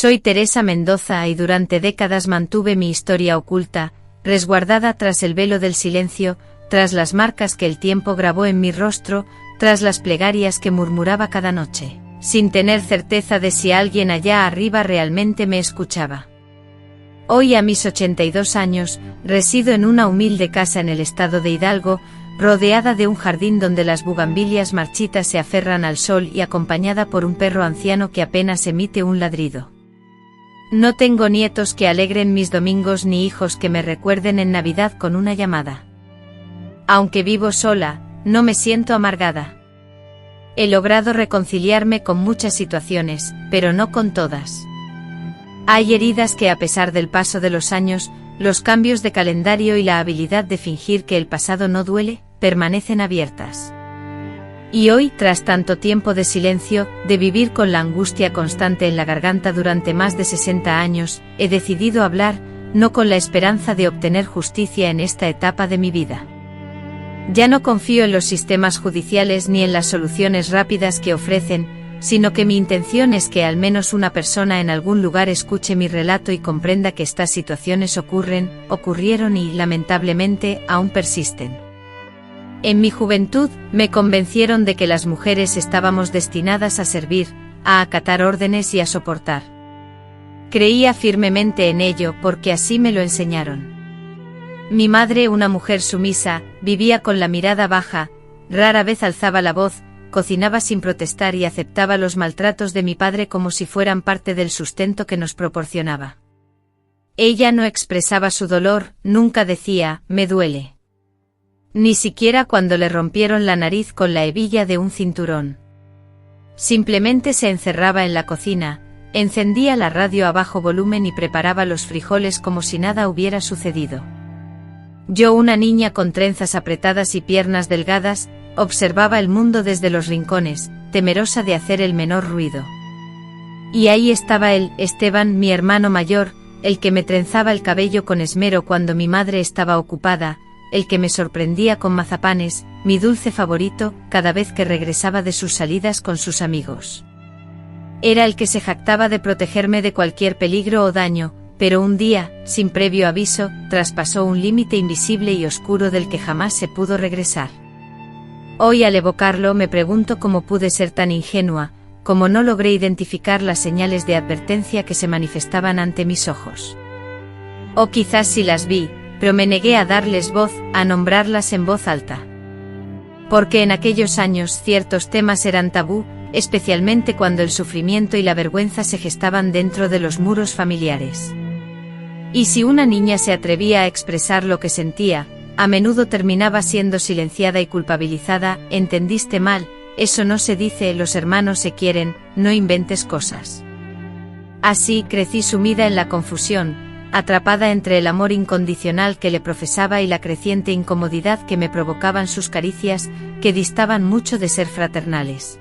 Soy Teresa Mendoza y durante décadas mantuve mi historia oculta, resguardada tras el velo del silencio, tras las marcas que el tiempo grabó en mi rostro, tras las plegarias que murmuraba cada noche, sin tener certeza de si alguien allá arriba realmente me escuchaba. Hoy, a mis 82 años, resido en una humilde casa en el estado de Hidalgo, rodeada de un jardín donde las bugambilias marchitas se aferran al sol y acompañada por un perro anciano que apenas emite un ladrido. No tengo nietos que alegren mis domingos ni hijos que me recuerden en Navidad con una llamada. Aunque vivo sola, no me siento amargada. He logrado reconciliarme con muchas situaciones, pero no con todas. Hay heridas que, a pesar del paso de los años, los cambios de calendario y la habilidad de fingir que el pasado no duele, permanecen abiertas. Y hoy, tras tanto tiempo de silencio, de vivir con la angustia constante en la garganta durante más de 60 años, he decidido hablar, no con la esperanza de obtener justicia en esta etapa de mi vida. Ya no confío en los sistemas judiciales ni en las soluciones rápidas que ofrecen, sino que mi intención es que al menos una persona en algún lugar escuche mi relato y comprenda que estas situaciones ocurrieron y, lamentablemente, aún persisten. En mi juventud, me convencieron de que las mujeres estábamos destinadas a servir, a acatar órdenes y a soportar. Creía firmemente en ello porque así me lo enseñaron. Mi madre, una mujer sumisa, vivía con la mirada baja, rara vez alzaba la voz, cocinaba sin protestar y aceptaba los maltratos de mi padre como si fueran parte del sustento que nos proporcionaba. Ella no expresaba su dolor, nunca decía, me duele. Ni siquiera cuando le rompieron la nariz con la hebilla de un cinturón. Simplemente se encerraba en la cocina, encendía la radio a bajo volumen y preparaba los frijoles como si nada hubiera sucedido. Yo, una niña con trenzas apretadas y piernas delgadas, observaba el mundo desde los rincones, temerosa de hacer el menor ruido. Y ahí estaba él, Esteban, mi hermano mayor, el que me trenzaba el cabello con esmero cuando mi madre estaba ocupada, el que me sorprendía con mazapanes, mi dulce favorito, cada vez que regresaba de sus salidas con sus amigos. Era el que se jactaba de protegerme de cualquier peligro o daño, pero un día, sin previo aviso, traspasó un límite invisible y oscuro del que jamás se pudo regresar. Hoy, al evocarlo, me pregunto cómo pude ser tan ingenua, cómo no logré identificar las señales de advertencia que se manifestaban ante mis ojos. O quizás sí las vi, pero me negué a darles voz, a nombrarlas en voz alta. Porque en aquellos años ciertos temas eran tabú, especialmente cuando el sufrimiento y la vergüenza se gestaban dentro de los muros familiares. Y si una niña se atrevía a expresar lo que sentía, a menudo terminaba siendo silenciada y culpabilizada. Entendiste mal, eso no se dice, los hermanos se quieren, no inventes cosas. Así crecí sumida en la confusión, atrapada entre el amor incondicional que le profesaba y la creciente incomodidad que me provocaban sus caricias, que distaban mucho de ser fraternales.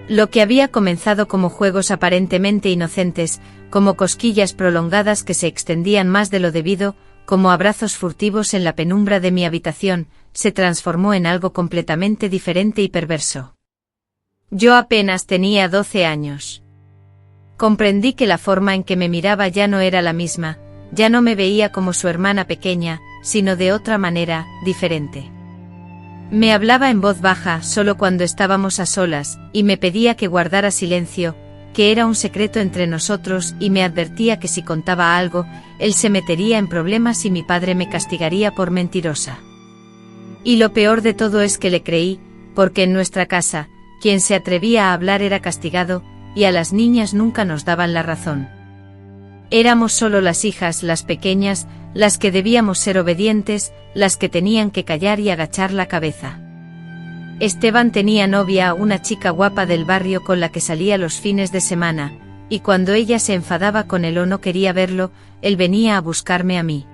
Lo que había comenzado como juegos aparentemente inocentes, como cosquillas prolongadas que se extendían más de lo debido, como abrazos furtivos en la penumbra de mi habitación, se transformó en algo completamente diferente y perverso. Yo apenas tenía 12 años. Comprendí que la forma en que me miraba ya no era la misma, ya no me veía como su hermana pequeña, sino de otra manera, diferente. Me hablaba en voz baja solo cuando estábamos a solas, y me pedía que guardara silencio, que era un secreto entre nosotros, y me advertía que si contaba algo, él se metería en problemas y mi padre me castigaría por mentirosa. Y lo peor de todo es que le creí, porque en nuestra casa, quien se atrevía a hablar era castigado, y a las niñas nunca nos daban la razón. Éramos solo las hijas, las pequeñas, las que debíamos ser obedientes, las que tenían que callar y agachar la cabeza. Esteban tenía novia, una chica guapa del barrio con la que salía los fines de semana, y cuando ella se enfadaba con él o no quería verlo, él venía a buscarme a mí.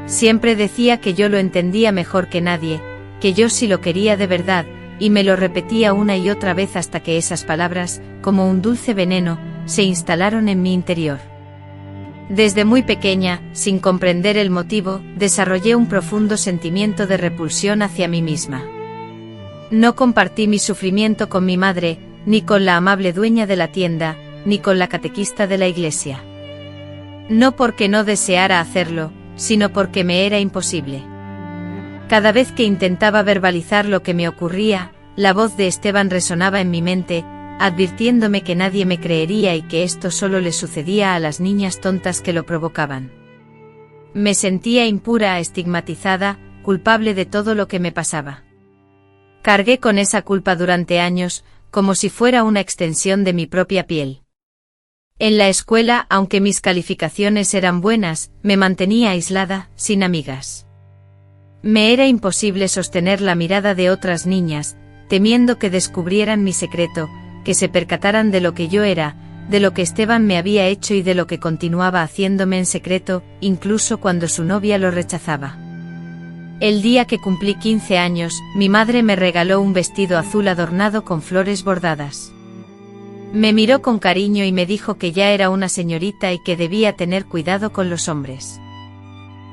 Siempre decía que yo lo entendía mejor que nadie, que yo sí lo quería de verdad, y me lo repetía una y otra vez hasta que esas palabras, como un dulce veneno, se instalaron en mi interior. Desde muy pequeña, sin comprender el motivo, desarrollé un profundo sentimiento de repulsión hacia mí misma. No compartí mi sufrimiento con mi madre, ni con la amable dueña de la tienda, ni con la catequista de la iglesia. No porque no deseara hacerlo, sino porque me era imposible. Cada vez que intentaba verbalizar lo que me ocurría, la voz de Esteban resonaba en mi mente, advirtiéndome que nadie me creería y que esto solo le sucedía a las niñas tontas que lo provocaban. Me sentía impura, estigmatizada, culpable de todo lo que me pasaba. Cargué con esa culpa durante años, como si fuera una extensión de mi propia piel. En la escuela, aunque mis calificaciones eran buenas, me mantenía aislada, sin amigas. Me era imposible sostener la mirada de otras niñas, temiendo que descubrieran mi secreto, que se percataran de lo que yo era, de lo que Esteban me había hecho y de lo que continuaba haciéndome en secreto, incluso cuando su novia lo rechazaba. El día que cumplí 15 años, mi madre me regaló un vestido azul adornado con flores bordadas. Me miró con cariño y me dijo que ya era una señorita y que debía tener cuidado con los hombres.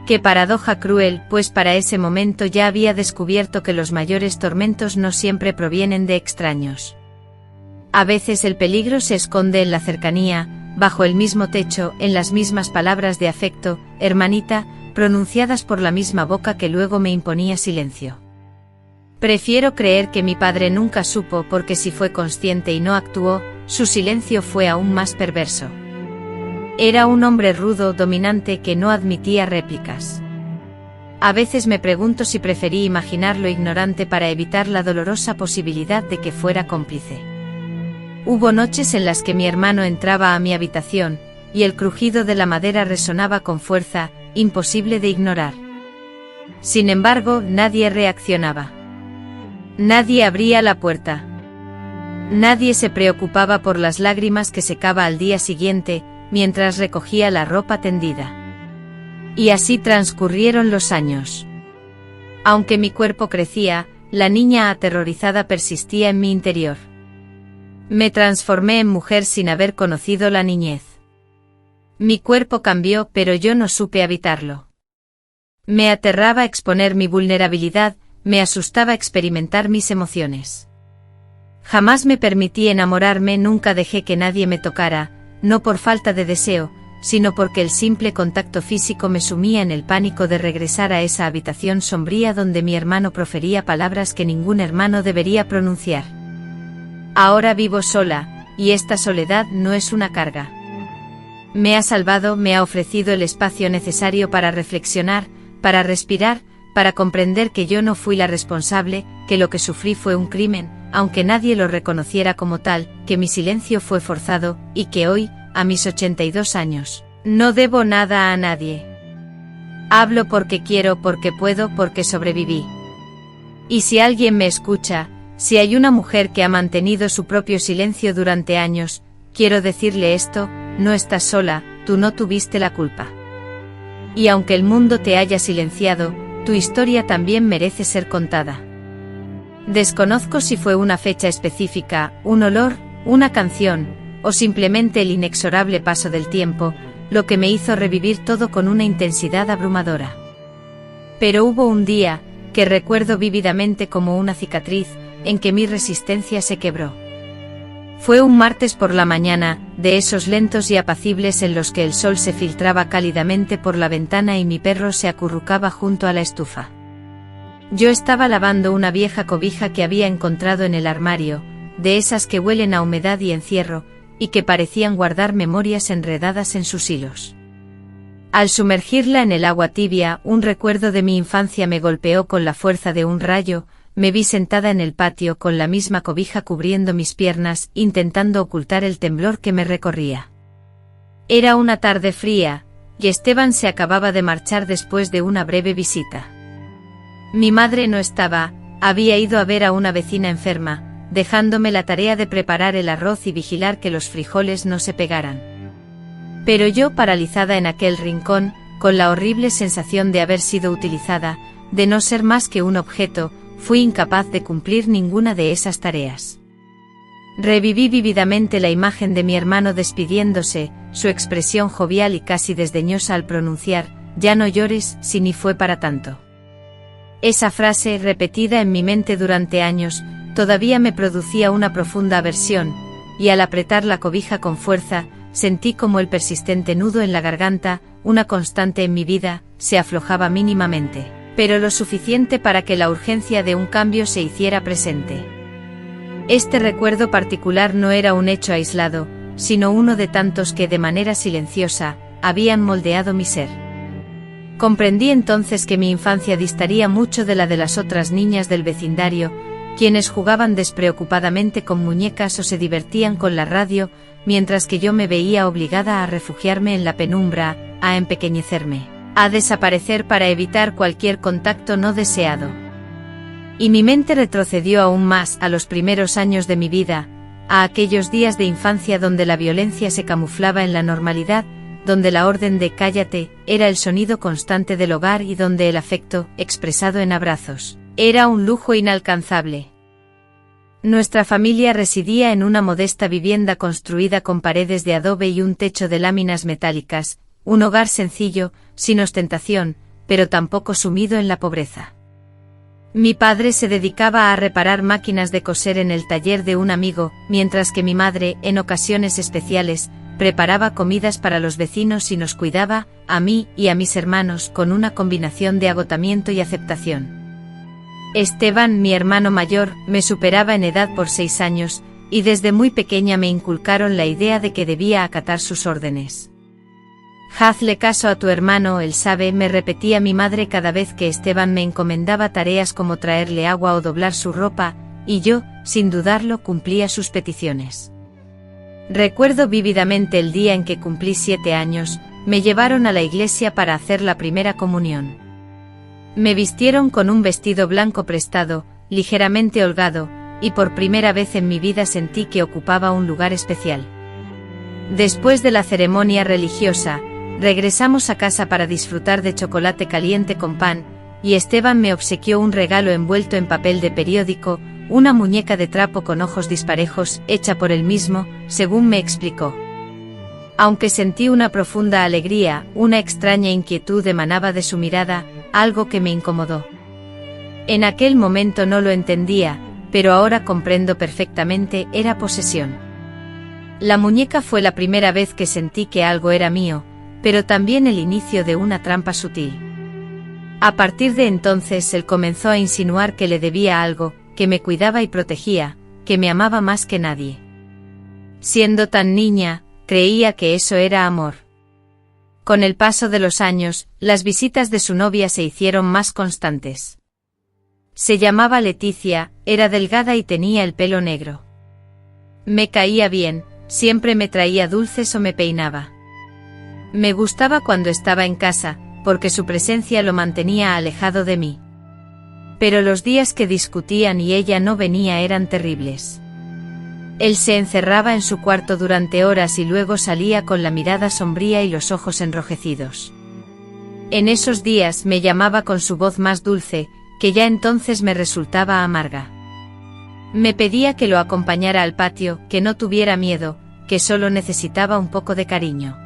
Qué paradoja cruel, pues para ese momento ya había descubierto que los mayores tormentos no siempre provienen de extraños. A veces el peligro se esconde en la cercanía, bajo el mismo techo, en las mismas palabras de afecto, hermanita, pronunciadas por la misma boca que luego me imponía silencio. Prefiero creer que mi padre nunca supo, porque si fue consciente y no actuó, su silencio fue aún más perverso. Era un hombre rudo, dominante, que no admitía réplicas. A veces me pregunto si preferí imaginarlo ignorante para evitar la dolorosa posibilidad de que fuera cómplice. Hubo noches en las que mi hermano entraba a mi habitación, y el crujido de la madera resonaba con fuerza, imposible de ignorar. Sin embargo, nadie reaccionaba. Nadie abría la puerta. Nadie se preocupaba por las lágrimas que secaba al día siguiente, mientras recogía la ropa tendida. Y así transcurrieron los años. Aunque mi cuerpo crecía, la niña aterrorizada persistía en mi interior. Me transformé en mujer sin haber conocido la niñez. Mi cuerpo cambió, pero yo no supe habitarlo. Me aterraba exponer mi vulnerabilidad, me asustaba experimentar mis emociones. Jamás me permití enamorarme, nunca dejé que nadie me tocara, no por falta de deseo, sino porque el simple contacto físico me sumía en el pánico de regresar a esa habitación sombría donde mi hermano profería palabras que ningún hermano debería pronunciar. Ahora vivo sola, y esta soledad no es una carga. Me ha salvado, me ha ofrecido el espacio necesario para reflexionar, para respirar, para comprender que yo no fui la responsable, que lo que sufrí fue un crimen, aunque nadie lo reconociera como tal, que mi silencio fue forzado, y que hoy, a mis 82 años, no debo nada a nadie. Hablo porque quiero, porque puedo, porque sobreviví. Y si alguien me escucha, si hay una mujer que ha mantenido su propio silencio durante años, quiero decirle esto: no estás sola, tú no tuviste la culpa. Y aunque el mundo te haya silenciado, tu historia también merece ser contada. Desconozco si fue una fecha específica, un olor, una canción, o simplemente el inexorable paso del tiempo, lo que me hizo revivir todo con una intensidad abrumadora. Pero hubo un día, que recuerdo vívidamente como una cicatriz, en que mi resistencia se quebró. Fue un martes por la mañana, de esos lentos y apacibles en los que el sol se filtraba cálidamente por la ventana y mi perro se acurrucaba junto a la estufa. Yo estaba lavando una vieja cobija que había encontrado en el armario, de esas que huelen a humedad y encierro, y que parecían guardar memorias enredadas en sus hilos. Al sumergirla en el agua tibia, un recuerdo de mi infancia me golpeó con la fuerza de un rayo. Me vi sentada en el patio con la misma cobija cubriendo mis piernas, intentando ocultar el temblor que me recorría. Era una tarde fría, y Esteban se acababa de marchar después de una breve visita. Mi madre no estaba, había ido a ver a una vecina enferma, dejándome la tarea de preparar el arroz y vigilar que los frijoles no se pegaran. Pero yo, paralizada en aquel rincón, con la horrible sensación de haber sido utilizada, de no ser más que un objeto, fui incapaz de cumplir ninguna de esas tareas. Reviví vívidamente la imagen de mi hermano despidiéndose, su expresión jovial y casi desdeñosa al pronunciar: «Ya no llores, si ni fue para tanto». Esa frase, repetida en mi mente durante años, todavía me producía una profunda aversión, y al apretar la cobija con fuerza, sentí como el persistente nudo en la garganta, una constante en mi vida, se aflojaba mínimamente, pero lo suficiente para que la urgencia de un cambio se hiciera presente. Este recuerdo particular no era un hecho aislado, sino uno de tantos que de manera silenciosa, habían moldeado mi ser. Comprendí entonces que mi infancia distaría mucho de la de las otras niñas del vecindario, quienes jugaban despreocupadamente con muñecas o se divertían con la radio, mientras que yo me veía obligada a refugiarme en la penumbra, a empequeñecerme, a desaparecer para evitar cualquier contacto no deseado. Y mi mente retrocedió aún más a los primeros años de mi vida, a aquellos días de infancia donde la violencia se camuflaba en la normalidad, donde la orden de «cállate» era el sonido constante del hogar y donde el afecto, expresado en abrazos, era un lujo inalcanzable. Nuestra familia residía en una modesta vivienda construida con paredes de adobe y un techo de láminas metálicas, un hogar sencillo, sin ostentación, pero tampoco sumido en la pobreza. Mi padre se dedicaba a reparar máquinas de coser en el taller de un amigo, mientras que mi madre, en ocasiones especiales, preparaba comidas para los vecinos y nos cuidaba, a mí y a mis hermanos, con una combinación de agotamiento y aceptación. Esteban, mi hermano mayor, me superaba en edad por 6 años, y desde muy pequeña me inculcaron la idea de que debía acatar sus órdenes. «Hazle caso a tu hermano, él sabe», me repetía mi madre cada vez que Esteban me encomendaba tareas como traerle agua o doblar su ropa, y yo, sin dudarlo, cumplía sus peticiones. Recuerdo vívidamente el día en que cumplí 7 años, me llevaron a la iglesia para hacer la primera comunión. Me vistieron con un vestido blanco prestado, ligeramente holgado, y por primera vez en mi vida sentí que ocupaba un lugar especial. Después de la ceremonia religiosa, regresamos a casa para disfrutar de chocolate caliente con pan, y Esteban me obsequió un regalo envuelto en papel de periódico, una muñeca de trapo con ojos disparejos, hecha por él mismo, según me explicó. Aunque sentí una profunda alegría, una extraña inquietud emanaba de su mirada, algo que me incomodó. En aquel momento no lo entendía, pero ahora comprendo perfectamente, era posesión. La muñeca fue la primera vez que sentí que algo era mío, pero también el inicio de una trampa sutil. A partir de entonces él comenzó a insinuar que le debía algo, que me cuidaba y protegía, que me amaba más que nadie. Siendo tan niña, creía que eso era amor. Con el paso de los años, las visitas de su novia se hicieron más constantes. Se llamaba Leticia, era delgada y tenía el pelo negro. Me caía bien, siempre me traía dulces o me peinaba. Me gustaba cuando estaba en casa, porque su presencia lo mantenía alejado de mí. Pero los días que discutían y ella no venía eran terribles. Él se encerraba en su cuarto durante horas y luego salía con la mirada sombría y los ojos enrojecidos. En esos días me llamaba con su voz más dulce, que ya entonces me resultaba amarga. Me pedía que lo acompañara al patio, que no tuviera miedo, que solo necesitaba un poco de cariño.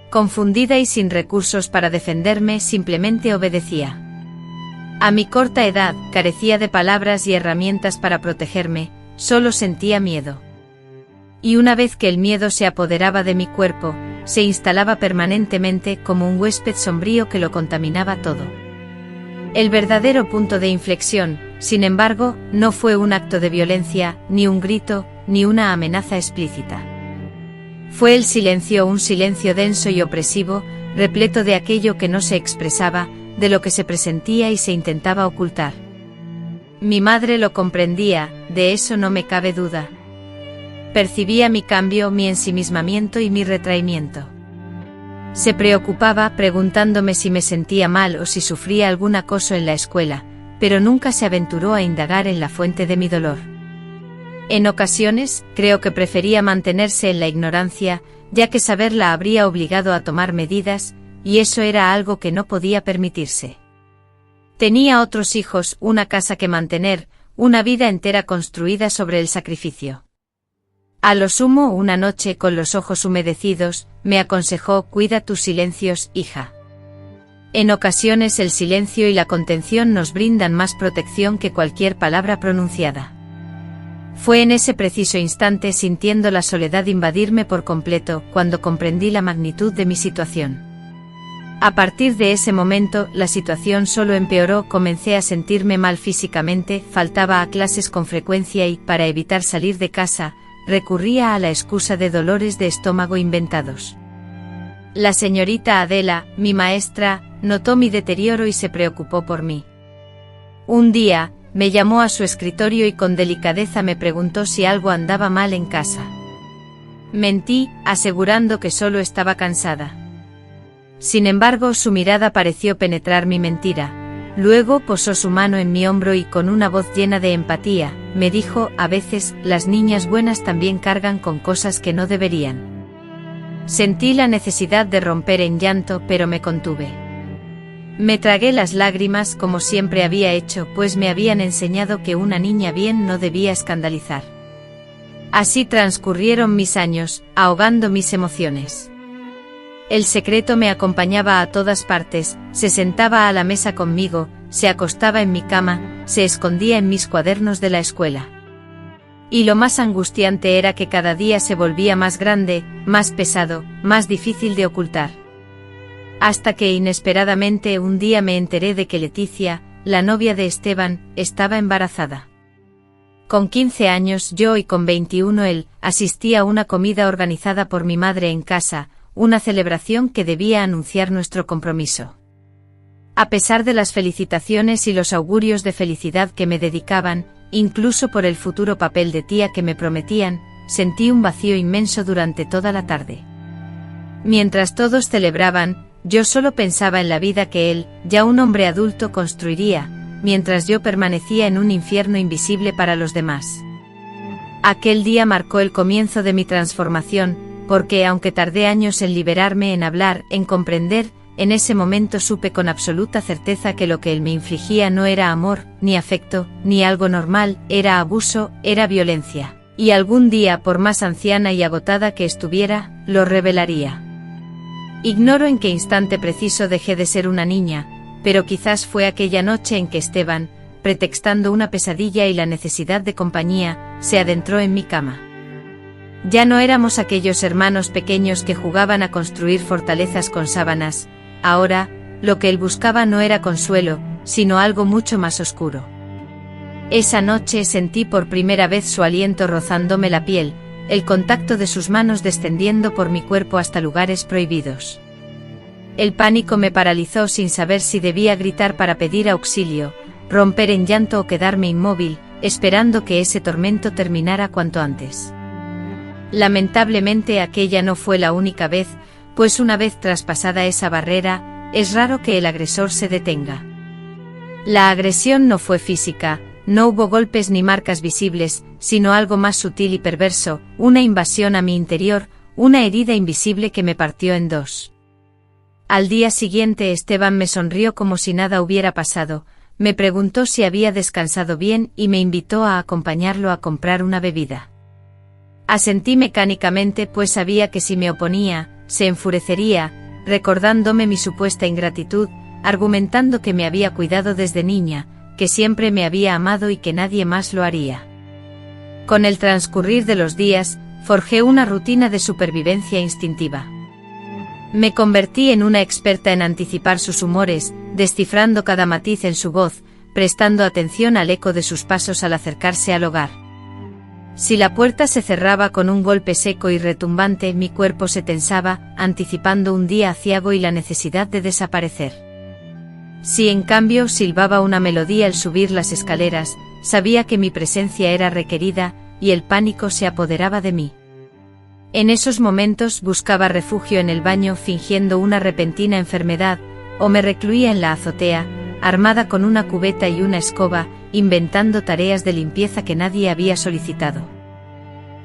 Confundida y sin recursos para defenderme, simplemente obedecía. A mi corta edad, carecía de palabras y herramientas para protegerme, solo sentía miedo. Y una vez que el miedo se apoderaba de mi cuerpo, se instalaba permanentemente como un huésped sombrío que lo contaminaba todo. El verdadero punto de inflexión, sin embargo, no fue un acto de violencia, ni un grito, ni una amenaza explícita. Fue el silencio, un silencio denso y opresivo, repleto de aquello que no se expresaba, de lo que se presentía y se intentaba ocultar. Mi madre lo comprendía, de eso no me cabe duda. Percibía mi cambio, mi ensimismamiento y mi retraimiento. Se preocupaba preguntándome si me sentía mal o si sufría algún acoso en la escuela, pero nunca se aventuró a indagar en la fuente de mi dolor. En ocasiones, creo que prefería mantenerse en la ignorancia, ya que saberla habría obligado a tomar medidas, y eso era algo que no podía permitirse. Tenía otros hijos, una casa que mantener, una vida entera construida sobre el sacrificio. A lo sumo, una noche, con los ojos humedecidos, me aconsejó: «Cuida tus silencios, hija». En ocasiones el silencio y la contención nos brindan más protección que cualquier palabra pronunciada. Fue en ese preciso instante, sintiendo la soledad invadirme por completo, cuando comprendí la magnitud de mi situación. A partir de ese momento, la situación solo empeoró, comencé a sentirme mal físicamente, faltaba a clases con frecuencia y, para evitar salir de casa, recurría a la excusa de dolores de estómago inventados. La señorita Adela, mi maestra, notó mi deterioro y se preocupó por mí. Un día, me llamó a su escritorio y con delicadeza me preguntó si algo andaba mal en casa. Mentí, asegurando que solo estaba cansada. Sin embargo, su mirada pareció penetrar mi mentira. Luego posó su mano en mi hombro y con una voz llena de empatía, me dijo: a veces, las niñas buenas también cargan con cosas que no deberían. Sentí la necesidad de romper en llanto, pero me contuve. Me tragué las lágrimas como siempre había hecho, pues me habían enseñado que una niña bien no debía escandalizar. Así transcurrieron mis años, ahogando mis emociones. El secreto me acompañaba a todas partes, se sentaba a la mesa conmigo, se acostaba en mi cama, se escondía en mis cuadernos de la escuela. Y lo más angustiante era que cada día se volvía más grande, más pesado, más difícil de ocultar. Hasta que inesperadamente un día me enteré de que Leticia, la novia de Esteban, estaba embarazada. Con 15 años yo y con 21 él, asistí a una comida organizada por mi madre en casa, una celebración que debía anunciar nuestro compromiso. A pesar de las felicitaciones y los augurios de felicidad que me dedicaban, incluso por el futuro papel de tía que me prometían, sentí un vacío inmenso durante toda la tarde. Mientras todos celebraban, yo solo pensaba en la vida que él, ya un hombre adulto, construiría, mientras yo permanecía en un infierno invisible para los demás. Aquel día marcó el comienzo de mi transformación, porque aunque tardé años en liberarme, en hablar, en comprender, en ese momento supe con absoluta certeza que lo que él me infligía no era amor, ni afecto, ni algo normal, era abuso, era violencia. Y algún día, por más anciana y agotada que estuviera, lo revelaría. Ignoro en qué instante preciso dejé de ser una niña, pero quizás fue aquella noche en que Esteban, pretextando una pesadilla y la necesidad de compañía, se adentró en mi cama. Ya no éramos aquellos hermanos pequeños que jugaban a construir fortalezas con sábanas. Ahora, lo que él buscaba no era consuelo, sino algo mucho más oscuro. Esa noche sentí por primera vez su aliento rozándome la piel, el contacto de sus manos descendiendo por mi cuerpo hasta lugares prohibidos. El pánico me paralizó sin saber si debía gritar para pedir auxilio, romper en llanto o quedarme inmóvil, esperando que ese tormento terminara cuanto antes. Lamentablemente aquella no fue la única vez, pues una vez traspasada esa barrera, es raro que el agresor se detenga. La agresión no fue física, no hubo golpes ni marcas visibles, sino algo más sutil y perverso, una invasión a mi interior, una herida invisible que me partió en dos. Al día siguiente Esteban me sonrió como si nada hubiera pasado, me preguntó si había descansado bien y me invitó a acompañarlo a comprar una bebida. Asentí mecánicamente, pues sabía que si me oponía, se enfurecería, recordándome mi supuesta ingratitud, argumentando que me había cuidado desde niña, que siempre me había amado y que nadie más lo haría. Con el transcurrir de los días, forjé una rutina de supervivencia instintiva. Me convertí en una experta en anticipar sus humores, descifrando cada matiz en su voz, prestando atención al eco de sus pasos al acercarse al hogar. Si la puerta se cerraba con un golpe seco y retumbante, mi cuerpo se tensaba, anticipando un día aciago y la necesidad de desaparecer. Si en cambio silbaba una melodía al subir las escaleras, sabía que mi presencia era requerida, y el pánico se apoderaba de mí. En esos momentos buscaba refugio en el baño fingiendo una repentina enfermedad, o me recluía en la azotea, armada con una cubeta y una escoba, inventando tareas de limpieza que nadie había solicitado.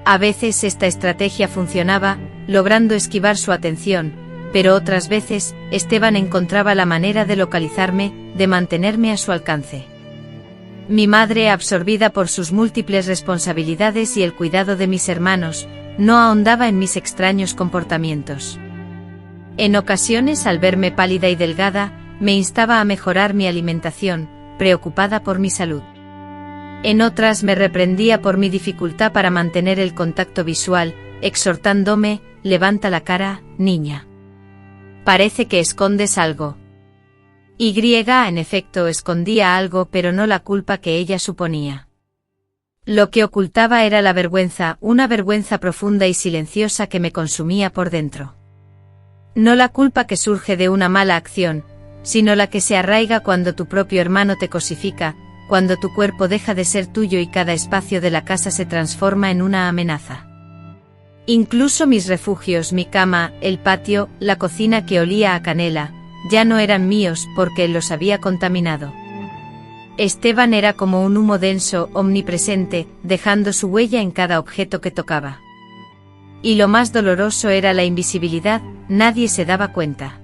A veces esta estrategia funcionaba, logrando esquivar su atención, pero otras veces, Esteban encontraba la manera de localizarme, de mantenerme a su alcance. Mi madre, absorbida por sus múltiples responsabilidades y el cuidado de mis hermanos, no ahondaba en mis extraños comportamientos. En ocasiones, al verme pálida y delgada, me instaba a mejorar mi alimentación, preocupada por mi salud. En otras me reprendía por mi dificultad para mantener el contacto visual, exhortándome, levanta la cara, niña. Parece que escondes algo. En efecto escondía algo, pero no la culpa que ella suponía. Lo que ocultaba era la vergüenza, una vergüenza profunda y silenciosa que me consumía por dentro. No la culpa que surge de una mala acción, sino la que se arraiga cuando tu propio hermano te cosifica, cuando tu cuerpo deja de ser tuyo y cada espacio de la casa se transforma en una amenaza. Incluso mis refugios, mi cama, el patio, la cocina que olía a canela, ya no eran míos porque los había contaminado. Esteban era como un humo denso, omnipresente, dejando su huella en cada objeto que tocaba. Y lo más doloroso era la invisibilidad, nadie se daba cuenta.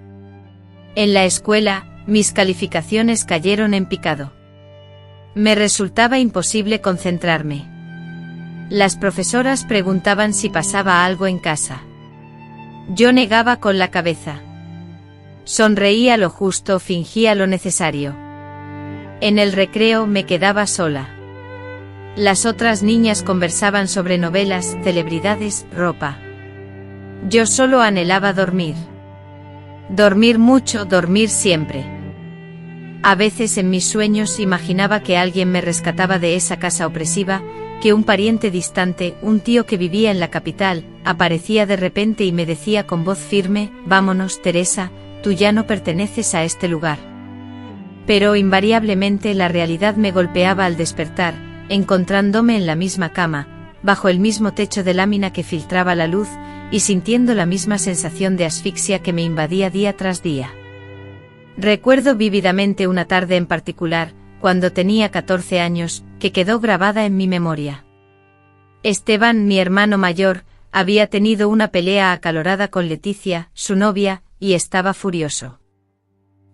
En la escuela, mis calificaciones cayeron en picado. Me resultaba imposible concentrarme. Las profesoras preguntaban si pasaba algo en casa. Yo negaba con la cabeza. Sonreía lo justo, fingía lo necesario. En el recreo me quedaba sola. Las otras niñas conversaban sobre novelas, celebridades, ropa. Yo solo anhelaba dormir. Dormir mucho, dormir siempre. A veces en mis sueños imaginaba que alguien me rescataba de esa casa opresiva, que un pariente distante, un tío que vivía en la capital, aparecía de repente y me decía con voz firme, vámonos, Teresa, tú ya no perteneces a este lugar. Pero invariablemente la realidad me golpeaba al despertar, encontrándome en la misma cama, bajo el mismo techo de lámina que filtraba la luz, y sintiendo la misma sensación de asfixia que me invadía día tras día. Recuerdo vívidamente una tarde en particular, cuando tenía 14 años, que quedó grabada en mi memoria. Esteban, mi hermano mayor, había tenido una pelea acalorada con Leticia, su novia, y estaba furioso.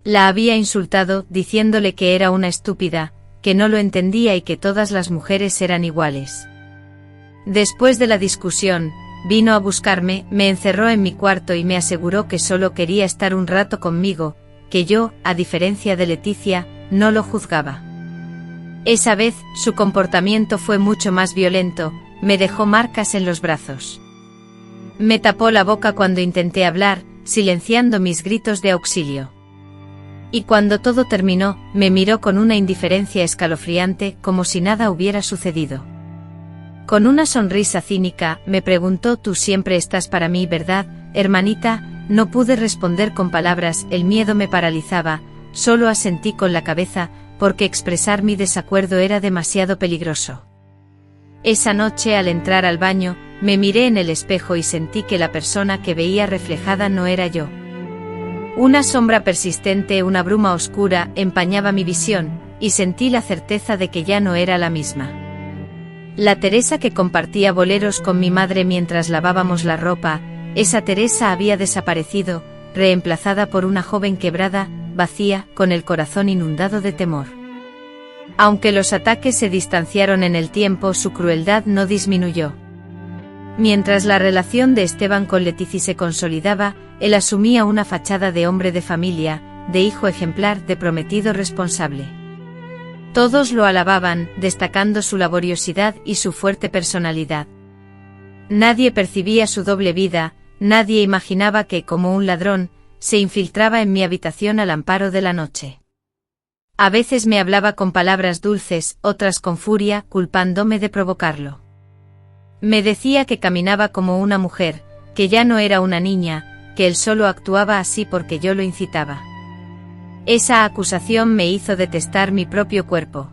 La había insultado, diciéndole que era una estúpida, que no lo entendía y que todas las mujeres eran iguales. Después de la discusión, vino a buscarme, me encerró en mi cuarto y me aseguró que solo quería estar un rato conmigo, que yo, a diferencia de Leticia, no lo juzgaba. Esa vez, su comportamiento fue mucho más violento, me dejó marcas en los brazos. Me tapó la boca cuando intenté hablar, silenciando mis gritos de auxilio. Y cuando todo terminó, me miró con una indiferencia escalofriante, como si nada hubiera sucedido. Con una sonrisa cínica, me preguntó, tú siempre estás para mí, ¿verdad, hermanita? No pude responder con palabras, el miedo me paralizaba, solo asentí con la cabeza, porque expresar mi desacuerdo era demasiado peligroso. Esa noche al entrar al baño, me miré en el espejo y sentí que la persona que veía reflejada no era yo. Una sombra persistente, una bruma oscura, empañaba mi visión, y sentí la certeza de que ya no era la misma. La Teresa que compartía boleros con mi madre mientras lavábamos la ropa, esa Teresa había desaparecido, reemplazada por una joven quebrada, vacía, con el corazón inundado de temor. Aunque los ataques se distanciaron en el tiempo, su crueldad no disminuyó. Mientras la relación de Esteban con Leticia se consolidaba, él asumía una fachada de hombre de familia, de hijo ejemplar, de prometido responsable. Todos lo alababan, destacando su laboriosidad y su fuerte personalidad. Nadie percibía su doble vida, nadie imaginaba que, como un ladrón, se infiltraba en mi habitación al amparo de la noche. A veces me hablaba con palabras dulces, otras con furia, culpándome de provocarlo. Me decía que caminaba como una mujer, que ya no era una niña, que él solo actuaba así porque yo lo incitaba. Esa acusación me hizo detestar mi propio cuerpo.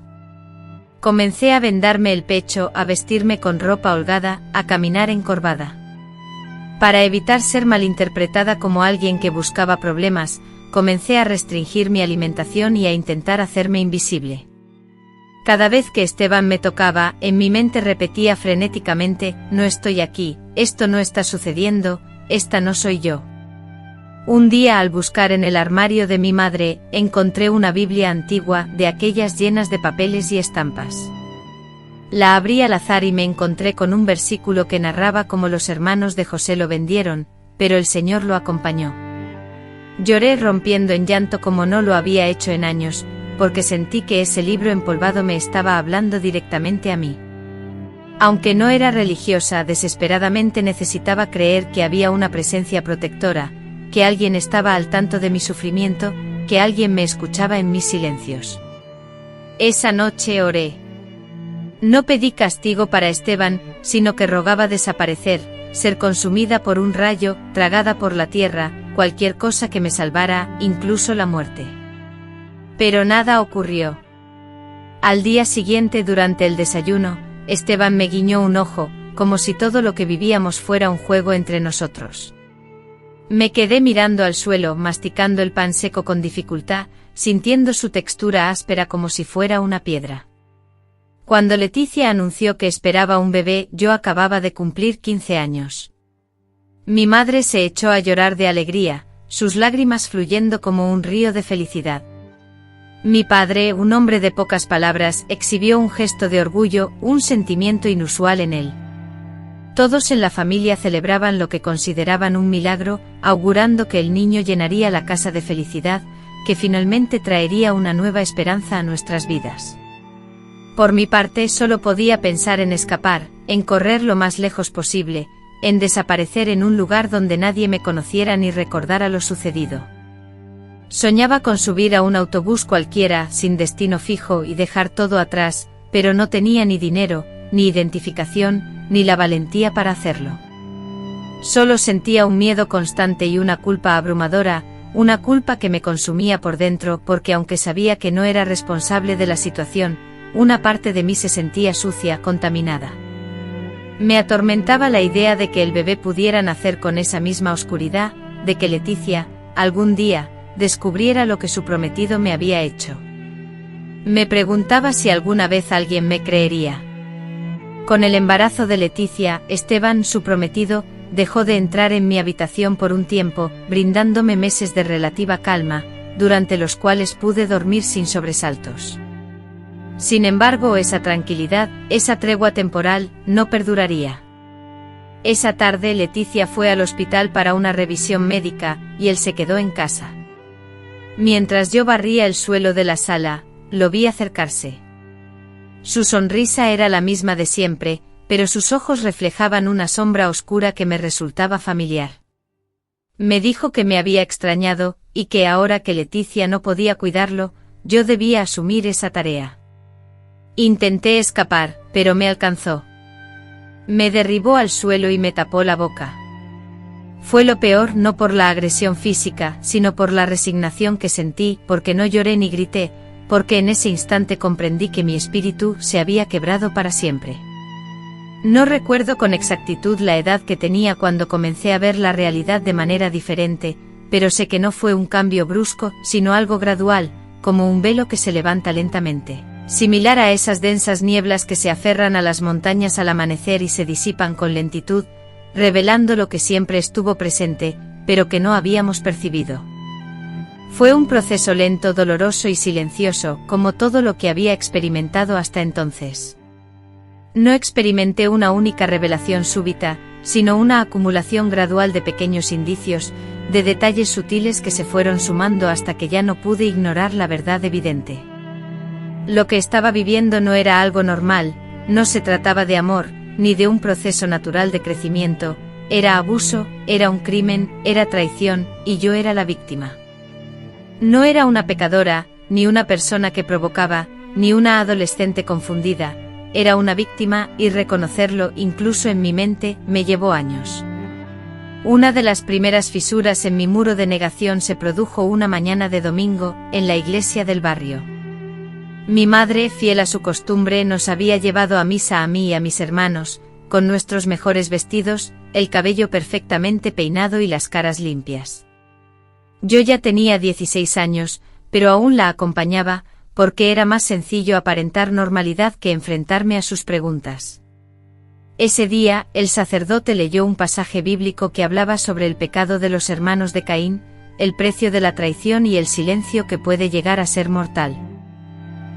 Comencé a vendarme el pecho, a vestirme con ropa holgada, a caminar encorvada. Para evitar ser malinterpretada como alguien que buscaba problemas, comencé a restringir mi alimentación y a intentar hacerme invisible. Cada vez que Esteban me tocaba, en mi mente repetía frenéticamente, no estoy aquí, esto no está sucediendo, esta no soy yo. Un día al buscar en el armario de mi madre, encontré una Biblia antigua, de aquellas llenas de papeles y estampas. La abrí al azar y me encontré con un versículo que narraba cómo los hermanos de José lo vendieron, pero el Señor lo acompañó. Lloré rompiendo en llanto como no lo había hecho en años, porque sentí que ese libro empolvado me estaba hablando directamente a mí. Aunque no era religiosa, desesperadamente necesitaba creer que había una presencia protectora, que alguien estaba al tanto de mi sufrimiento, que alguien me escuchaba en mis silencios. Esa noche oré. No pedí castigo para Esteban, sino que rogaba desaparecer, ser consumida por un rayo, tragada por la tierra, cualquier cosa que me salvara, incluso la muerte. Pero nada ocurrió. Al día siguiente, durante el desayuno, Esteban me guiñó un ojo, como si todo lo que vivíamos fuera un juego entre nosotros. Me quedé mirando al suelo, masticando el pan seco con dificultad, sintiendo su textura áspera como si fuera una piedra. Cuando Leticia anunció que esperaba un bebé, yo acababa de cumplir 15 años. Mi madre se echó a llorar de alegría, sus lágrimas fluyendo como un río de felicidad. Mi padre, un hombre de pocas palabras, exhibió un gesto de orgullo, un sentimiento inusual en él. Todos en la familia celebraban lo que consideraban un milagro, augurando que el niño llenaría la casa de felicidad, que finalmente traería una nueva esperanza a nuestras vidas. Por mi parte, solo podía pensar en escapar, en correr lo más lejos posible, en desaparecer en un lugar donde nadie me conociera ni recordara lo sucedido. Soñaba con subir a un autobús cualquiera, sin destino fijo, y dejar todo atrás, pero no tenía ni dinero, ni identificación, ni la valentía para hacerlo. Solo sentía un miedo constante y una culpa abrumadora, una culpa que me consumía por dentro, porque aunque sabía que no era responsable de la situación, una parte de mí se sentía sucia, contaminada. Me atormentaba la idea de que el bebé pudiera nacer con esa misma oscuridad, de que Leticia, algún día, descubriera lo que su prometido me había hecho. Me preguntaba si alguna vez alguien me creería. Con el embarazo de Leticia, Esteban, su prometido, dejó de entrar en mi habitación por un tiempo, brindándome meses de relativa calma, durante los cuales pude dormir sin sobresaltos. Sin embargo, esa tranquilidad, esa tregua temporal, no perduraría. Esa tarde Leticia fue al hospital para una revisión médica, y él se quedó en casa. Mientras yo barría el suelo de la sala, lo vi acercarse. Su sonrisa era la misma de siempre, pero sus ojos reflejaban una sombra oscura que me resultaba familiar. Me dijo que me había extrañado, y que ahora que Leticia no podía cuidarlo, yo debía asumir esa tarea. Intenté escapar, pero me alcanzó. Me derribó al suelo y me tapó la boca. Fue lo peor, no por la agresión física, sino por la resignación que sentí, porque no lloré ni grité, porque en ese instante comprendí que mi espíritu se había quebrado para siempre. No recuerdo con exactitud la edad que tenía cuando comencé a ver la realidad de manera diferente, pero sé que no fue un cambio brusco, sino algo gradual, como un velo que se levanta lentamente, similar a esas densas nieblas que se aferran a las montañas al amanecer y se disipan con lentitud, revelando lo que siempre estuvo presente, pero que no habíamos percibido. Fue un proceso lento, doloroso y silencioso, como todo lo que había experimentado hasta entonces. No experimenté una única revelación súbita, sino una acumulación gradual de pequeños indicios, de detalles sutiles que se fueron sumando hasta que ya no pude ignorar la verdad evidente. Lo que estaba viviendo no era algo normal, no se trataba de amor, ni de un proceso natural de crecimiento, era abuso, era un crimen, era traición, y yo era la víctima. No era una pecadora, ni una persona que provocaba, ni una adolescente confundida, era una víctima, y reconocerlo, incluso en mi mente, me llevó años. Una de las primeras fisuras en mi muro de negación se produjo una mañana de domingo, en la iglesia del barrio. Mi madre, fiel a su costumbre, nos había llevado a misa a mí y a mis hermanos, con nuestros mejores vestidos, el cabello perfectamente peinado y las caras limpias. Yo ya tenía 16 años, pero aún la acompañaba, porque era más sencillo aparentar normalidad que enfrentarme a sus preguntas. Ese día, el sacerdote leyó un pasaje bíblico que hablaba sobre el pecado de los hermanos de Caín, el precio de la traición y el silencio que puede llegar a ser mortal.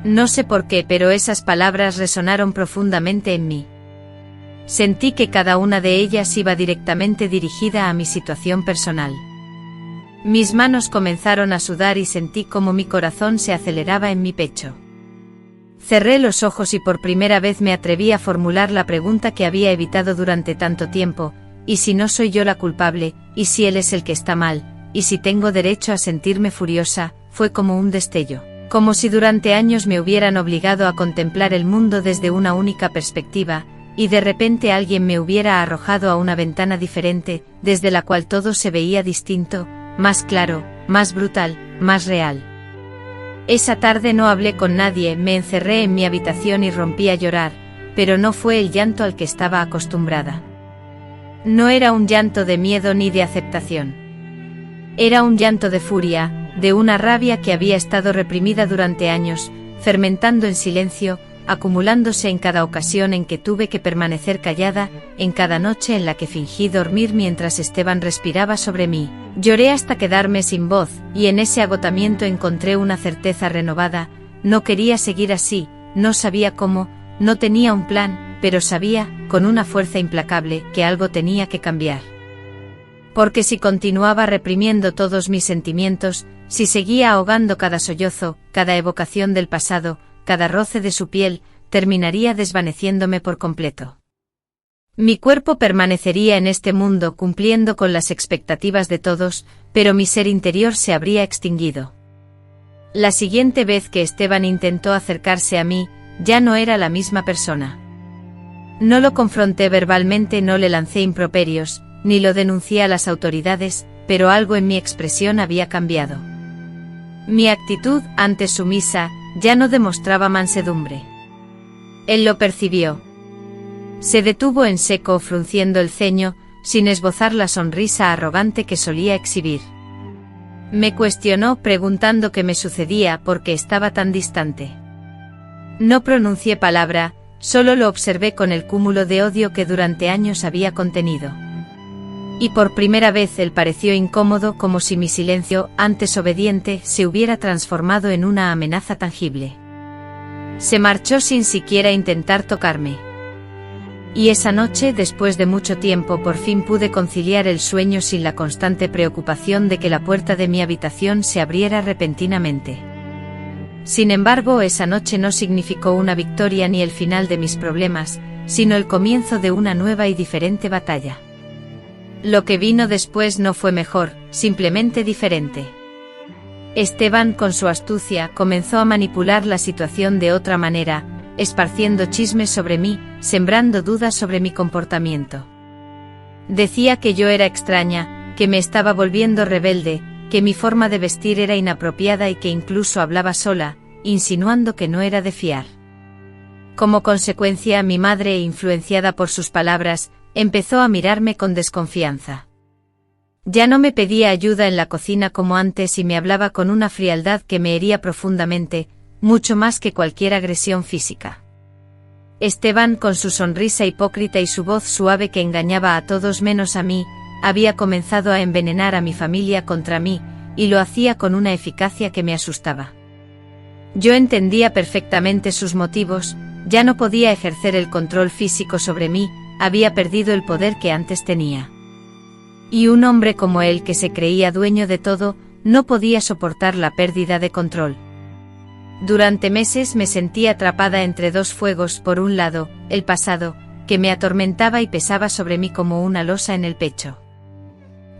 No sé por qué, pero esas palabras resonaron profundamente en mí. Sentí que cada una de ellas iba directamente dirigida a mi situación personal. Mis manos comenzaron a sudar y sentí como mi corazón se aceleraba en mi pecho. Cerré los ojos y por primera vez me atreví a formular la pregunta que había evitado durante tanto tiempo: ¿y si no soy yo la culpable? ¿Y si él es el que está mal? ¿Y si tengo derecho a sentirme furiosa? Fue como un destello. Como si durante años me hubieran obligado a contemplar el mundo desde una única perspectiva, y de repente alguien me hubiera arrojado a una ventana diferente, desde la cual todo se veía distinto, más claro, más brutal, más real. Esa tarde no hablé con nadie, me encerré en mi habitación y rompí a llorar, pero no fue el llanto al que estaba acostumbrada. No era un llanto de miedo ni de aceptación. Era un llanto de furia, de una rabia que había estado reprimida durante años, fermentando en silencio, acumulándose en cada ocasión en que tuve que permanecer callada, en cada noche en la que fingí dormir mientras Esteban respiraba sobre mí. Lloré hasta quedarme sin voz, y en ese agotamiento encontré una certeza renovada: no quería seguir así, no sabía cómo, no tenía un plan, pero sabía, con una fuerza implacable, que algo tenía que cambiar. Porque si continuaba reprimiendo todos mis sentimientos, si seguía ahogando cada sollozo, cada evocación del pasado, cada roce de su piel, terminaría desvaneciéndome por completo. Mi cuerpo permanecería en este mundo cumpliendo con las expectativas de todos, pero mi ser interior se habría extinguido. La siguiente vez que Esteban intentó acercarse a mí, ya no era la misma persona. No lo confronté verbalmente, no le lancé improperios, ni lo denuncié a las autoridades, pero algo en mi expresión había cambiado. Mi actitud, antes sumisa, ya no demostraba mansedumbre. Él lo percibió. Se detuvo en seco, frunciendo el ceño, sin esbozar la sonrisa arrogante que solía exhibir. Me cuestionó, preguntando qué me sucedía, por qué estaba tan distante. No pronuncié palabra, solo lo observé con el cúmulo de odio que durante años había contenido. Y por primera vez él pareció incómodo, como si mi silencio, antes obediente, se hubiera transformado en una amenaza tangible. Se marchó sin siquiera intentar tocarme. Y esa noche, después de mucho tiempo, por fin pude conciliar el sueño sin la constante preocupación de que la puerta de mi habitación se abriera repentinamente. Sin embargo, esa noche no significó una victoria ni el final de mis problemas, sino el comienzo de una nueva y diferente batalla. Lo que vino después no fue mejor, simplemente diferente. Esteban, con su astucia, comenzó a manipular la situación de otra manera, esparciendo chismes sobre mí, sembrando dudas sobre mi comportamiento. Decía que yo era extraña, que me estaba volviendo rebelde, que mi forma de vestir era inapropiada y que incluso hablaba sola, insinuando que no era de fiar. Como consecuencia, mi madre, influenciada por sus palabras, empezó a mirarme con desconfianza. Ya no me pedía ayuda en la cocina como antes y me hablaba con una frialdad que me hería profundamente, mucho más que cualquier agresión física. Esteban, con su sonrisa hipócrita y su voz suave que engañaba a todos menos a mí, había comenzado a envenenar a mi familia contra mí, y lo hacía con una eficacia que me asustaba. Yo entendía perfectamente sus motivos, ya no podía ejercer el control físico sobre mí, había perdido el poder que antes tenía. Y un hombre como él, que se creía dueño de todo, no podía soportar la pérdida de control. Durante meses me sentí atrapada entre dos fuegos: por un lado, el pasado, que me atormentaba y pesaba sobre mí como una losa en el pecho.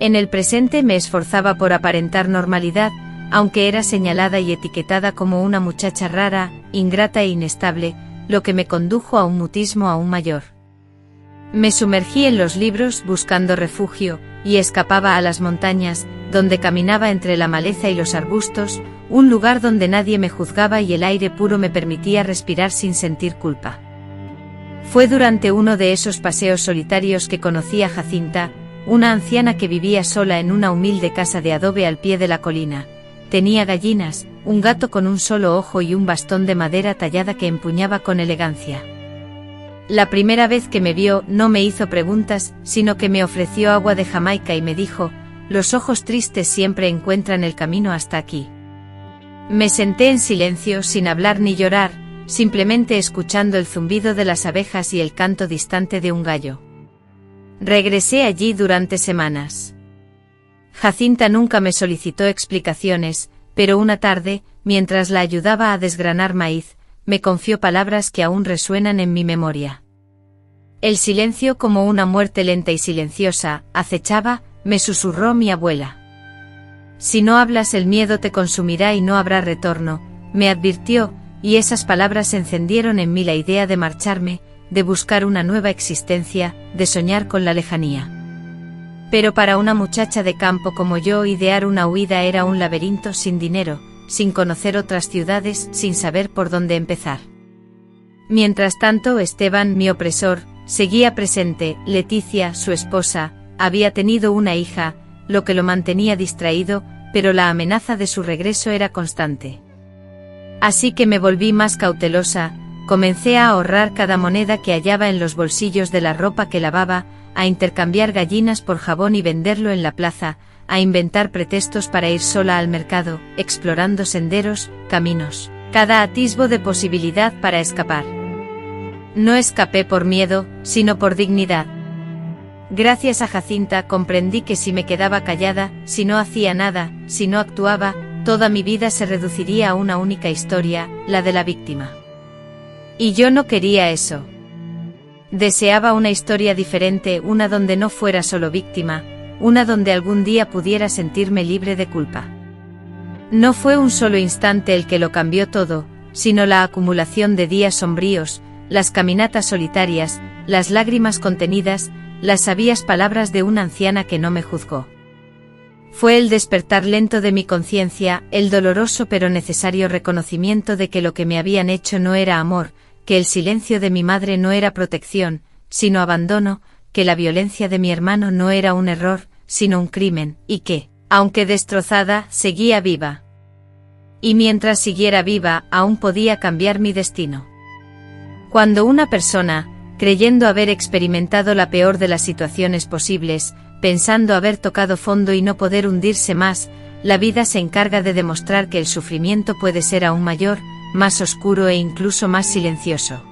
En el presente me esforzaba por aparentar normalidad, aunque era señalada y etiquetada como una muchacha rara, ingrata e inestable, lo que me condujo a un mutismo aún mayor. Me sumergí en los libros buscando refugio, y escapaba a las montañas, donde caminaba entre la maleza y los arbustos, un lugar donde nadie me juzgaba y el aire puro me permitía respirar sin sentir culpa. Fue durante uno de esos paseos solitarios que conocí a Jacinta, una anciana que vivía sola en una humilde casa de adobe al pie de la colina. Tenía gallinas, un gato con un solo ojo y un bastón de madera tallada que empuñaba con elegancia. La primera vez que me vio, no me hizo preguntas, sino que me ofreció agua de Jamaica y me dijo: «Los ojos tristes siempre encuentran el camino hasta aquí». Me senté en silencio, sin hablar ni llorar, simplemente escuchando el zumbido de las abejas y el canto distante de un gallo. Regresé allí durante semanas. Jacinta nunca me solicitó explicaciones, pero una tarde, mientras la ayudaba a desgranar maíz, me confió palabras que aún resuenan en mi memoria. El silencio, como una muerte lenta y silenciosa, acechaba, me susurró mi abuela. Si no hablas, el miedo te consumirá y no habrá retorno, me advirtió, y esas palabras encendieron en mí la idea de marcharme, de buscar una nueva existencia, de soñar con la lejanía. Pero para una muchacha de campo como yo, idear una huida era un laberinto sin dinero, sin conocer otras ciudades, sin saber por dónde empezar. Mientras tanto, Esteban, mi opresor, seguía presente. Leticia, su esposa, había tenido una hija, lo que lo mantenía distraído, pero la amenaza de su regreso era constante. Así que me volví más cautelosa, comencé a ahorrar cada moneda que hallaba en los bolsillos de la ropa que lavaba, a intercambiar gallinas por jabón y venderlo en la plaza, a inventar pretextos para ir sola al mercado, explorando senderos, caminos, cada atisbo de posibilidad para escapar. No escapé por miedo, sino por dignidad. Gracias a Jacinta comprendí que si me quedaba callada, si no hacía nada, si no actuaba, toda mi vida se reduciría a una única historia, la de la víctima. Y yo no quería eso. Deseaba una historia diferente, una donde no fuera solo víctima, una donde algún día pudiera sentirme libre de culpa. No fue un solo instante el que lo cambió todo, sino la acumulación de días sombríos, las caminatas solitarias, las lágrimas contenidas, las sabias palabras de una anciana que no me juzgó. Fue el despertar lento de mi conciencia, el doloroso pero necesario reconocimiento de que lo que me habían hecho no era amor, que el silencio de mi madre no era protección, sino abandono, que la violencia de mi hermano no era un error, sino un crimen, y que, aunque destrozada, seguía viva. Y mientras siguiera viva, aún podía cambiar mi destino. Cuando una persona, creyendo haber experimentado la peor de las situaciones posibles, pensando haber tocado fondo y no poder hundirse más, la vida se encarga de demostrar que el sufrimiento puede ser aún mayor, más oscuro e incluso más silencioso.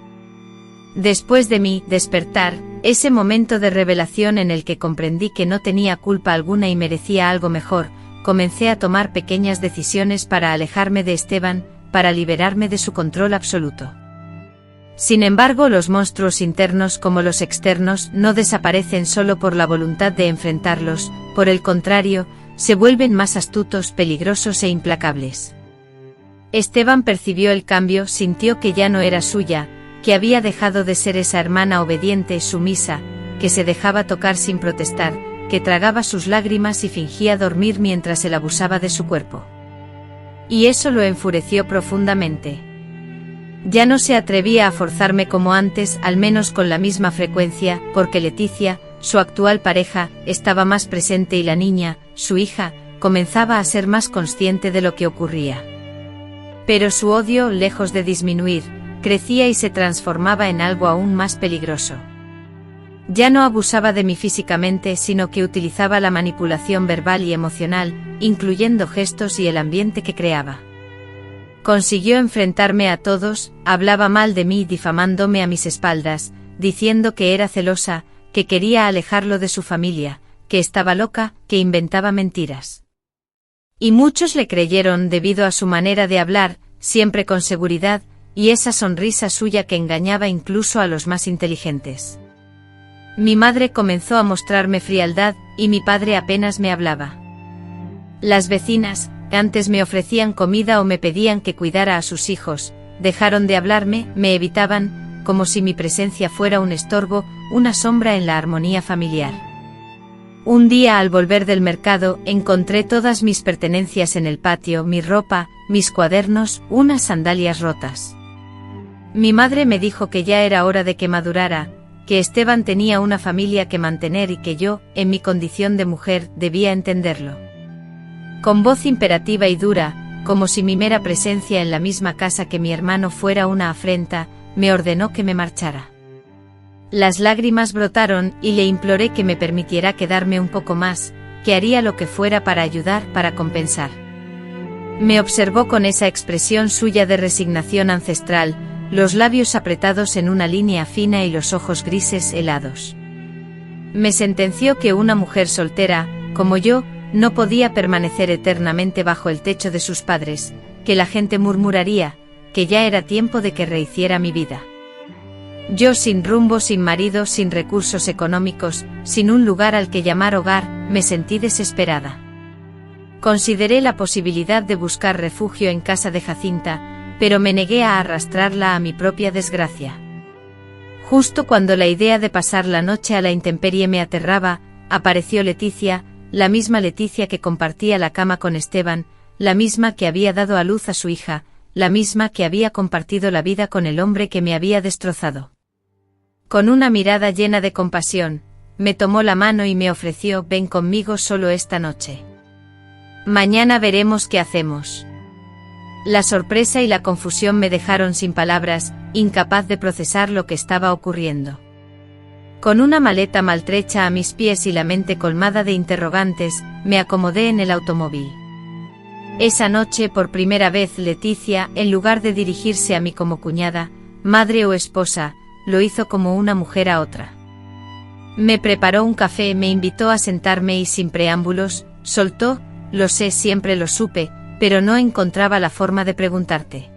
Después de mi despertar, ese momento de revelación en el que comprendí que no tenía culpa alguna y merecía algo mejor, comencé a tomar pequeñas decisiones para alejarme de Esteban, para liberarme de su control absoluto. Sin embargo, los monstruos internos como los externos no desaparecen solo por la voluntad de enfrentarlos, por el contrario, se vuelven más astutos, peligrosos e implacables. Esteban percibió el cambio, sintió que ya no era suya, que había dejado de ser esa hermana obediente, sumisa, que se dejaba tocar sin protestar, que tragaba sus lágrimas y fingía dormir mientras él abusaba de su cuerpo. Y eso lo enfureció profundamente. Ya no se atrevía a forzarme como antes, al menos con la misma frecuencia, porque Leticia, su actual pareja, estaba más presente y la niña, su hija, comenzaba a ser más consciente de lo que ocurría. Pero su odio, lejos de disminuir, crecía y se transformaba en algo aún más peligroso. Ya no abusaba de mí físicamente, sino que utilizaba la manipulación verbal y emocional, incluyendo gestos y el ambiente que creaba. Consiguió enfrentarme a todos, hablaba mal de mí difamándome a mis espaldas, diciendo que era celosa, que quería alejarlo de su familia, que estaba loca, que inventaba mentiras. Y muchos le creyeron debido a su manera de hablar, siempre con seguridad, y esa sonrisa suya que engañaba incluso a los más inteligentes. Mi madre comenzó a mostrarme frialdad, y mi padre apenas me hablaba. Las vecinas, que antes me ofrecían comida o me pedían que cuidara a sus hijos, dejaron de hablarme, me evitaban, como si mi presencia fuera un estorbo, una sombra en la armonía familiar. Un día al volver del mercado, encontré todas mis pertenencias en el patio, mi ropa, mis cuadernos, unas sandalias rotas. Mi madre me dijo que ya era hora de que madurara, que Esteban tenía una familia que mantener y que yo, en mi condición de mujer, debía entenderlo. Con voz imperativa y dura, como si mi mera presencia en la misma casa que mi hermano fuera una afrenta, me ordenó que me marchara. Las lágrimas brotaron y le imploré que me permitiera quedarme un poco más, que haría lo que fuera para ayudar, para compensar. Me observó con esa expresión suya de resignación ancestral, los labios apretados en una línea fina y los ojos grises helados. Me sentenció que una mujer soltera, como yo, no podía permanecer eternamente bajo el techo de sus padres, que la gente murmuraría, que ya era tiempo de que rehiciera mi vida. Yo sin rumbo, sin marido, sin recursos económicos, sin un lugar al que llamar hogar, me sentí desesperada. Consideré la posibilidad de buscar refugio en casa de Jacinta, pero me negué a arrastrarla a mi propia desgracia. Justo cuando la idea de pasar la noche a la intemperie me aterraba, apareció Leticia, la misma Leticia que compartía la cama con Esteban, la misma que había dado a luz a su hija, la misma que había compartido la vida con el hombre que me había destrozado. Con una mirada llena de compasión, me tomó la mano y me ofreció: ven conmigo solo esta noche. Mañana veremos qué hacemos. La sorpresa y la confusión me dejaron sin palabras, incapaz de procesar lo que estaba ocurriendo. Con una maleta maltrecha a mis pies y la mente colmada de interrogantes, me acomodé en el automóvil. Esa noche, por primera vez, Leticia, en lugar de dirigirse a mí como cuñada, madre o esposa, lo hizo como una mujer a otra. Me preparó un café, me invitó a sentarme y sin preámbulos, soltó: lo sé, siempre lo supe, pero no encontraba la forma de preguntarte.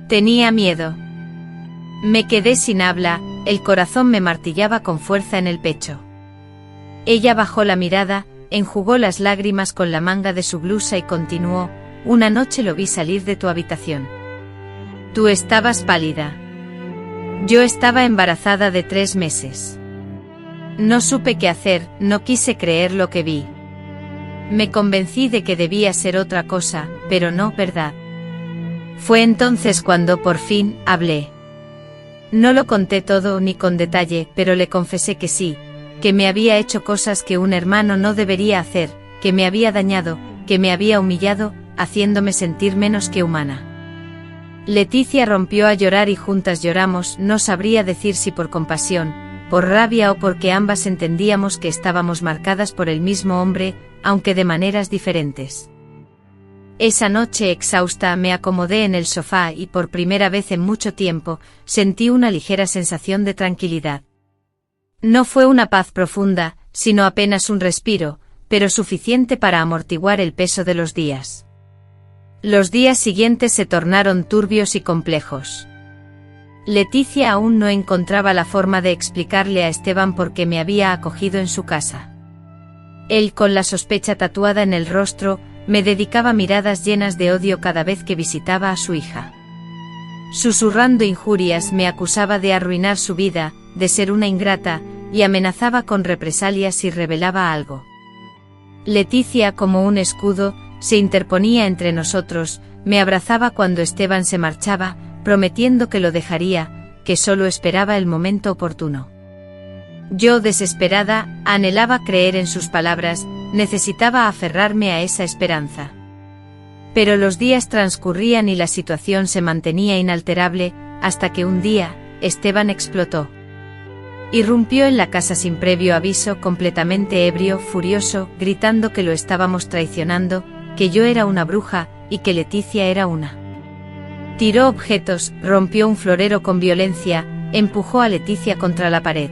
Tenía miedo. Me quedé sin habla, el corazón me martillaba con fuerza en el pecho. Ella bajó la mirada, enjugó las lágrimas con la manga de su blusa y continuó: una noche lo vi salir de tu habitación. Tú estabas pálida. Yo estaba embarazada de 3 meses. No supe qué hacer, no quise creer lo que vi. Me convencí de que debía ser otra cosa, pero no, ¿verdad? Fue entonces cuando por fin hablé. No lo conté todo ni con detalle, pero le confesé que sí, que me había hecho cosas que un hermano no debería hacer, que me había dañado, que me había humillado, haciéndome sentir menos que humana. Leticia rompió a llorar y juntas lloramos, no sabría decir si por compasión, por rabia o porque ambas entendíamos que estábamos marcadas por el mismo hombre, aunque de maneras diferentes. Esa noche exhausta me acomodé en el sofá y por primera vez en mucho tiempo, sentí una ligera sensación de tranquilidad. No fue una paz profunda, sino apenas un respiro, pero suficiente para amortiguar el peso de los días. Los días siguientes se tornaron turbios y complejos. Leticia aún no encontraba la forma de explicarle a Esteban por qué me había acogido en su casa. Él, con la sospecha tatuada en el rostro, me dedicaba miradas llenas de odio cada vez que visitaba a su hija. Susurrando injurias me acusaba de arruinar su vida, de ser una ingrata, y amenazaba con represalias si revelaba algo. Leticia, como un escudo, se interponía entre nosotros, me abrazaba cuando Esteban se marchaba, prometiendo que lo dejaría, que solo esperaba el momento oportuno. Yo, desesperada, anhelaba creer en sus palabras, necesitaba aferrarme a esa esperanza. Pero los días transcurrían y la situación se mantenía inalterable, hasta que un día, Esteban explotó. Irrumpió en la casa sin previo aviso, completamente ebrio, furioso, gritando que lo estábamos traicionando, que yo era una bruja, y que Leticia era una. Tiró objetos, rompió un florero con violencia, empujó a Leticia contra la pared.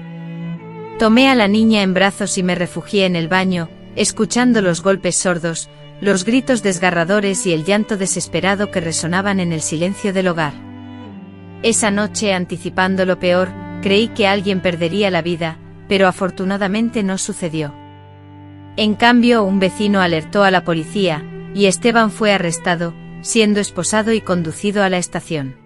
Tomé a la niña en brazos y me refugié en el baño, escuchando los golpes sordos, los gritos desgarradores y el llanto desesperado que resonaban en el silencio del hogar. Esa noche, anticipando lo peor, creí que alguien perdería la vida, pero afortunadamente no sucedió. En cambio, un vecino alertó a la policía, y Esteban fue arrestado, siendo esposado y conducido a la estación.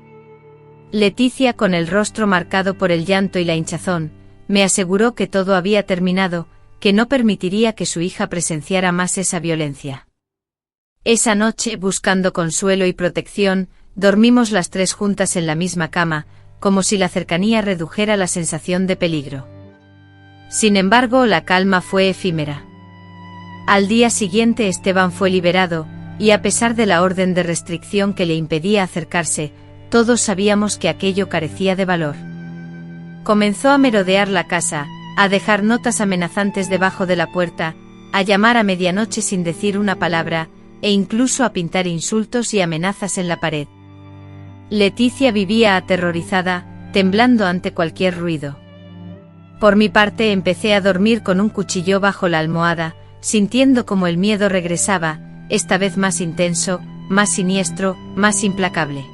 Leticia, con el rostro marcado por el llanto y la hinchazón, me aseguró que todo había terminado, que no permitiría que su hija presenciara más esa violencia. Esa noche, buscando consuelo y protección, dormimos las 3 juntas en la misma cama, como si la cercanía redujera la sensación de peligro. Sin embargo, la calma fue efímera. Al día siguiente Esteban fue liberado, y a pesar de la orden de restricción que le impedía acercarse, todos sabíamos que aquello carecía de valor. Comenzó a merodear la casa, a dejar notas amenazantes debajo de la puerta, a llamar a medianoche sin decir una palabra, e incluso a pintar insultos y amenazas en la pared. Leticia vivía aterrorizada, temblando ante cualquier ruido. Por mi parte empecé a dormir con un cuchillo bajo la almohada, sintiendo como el miedo regresaba, esta vez más intenso, más siniestro, más implacable.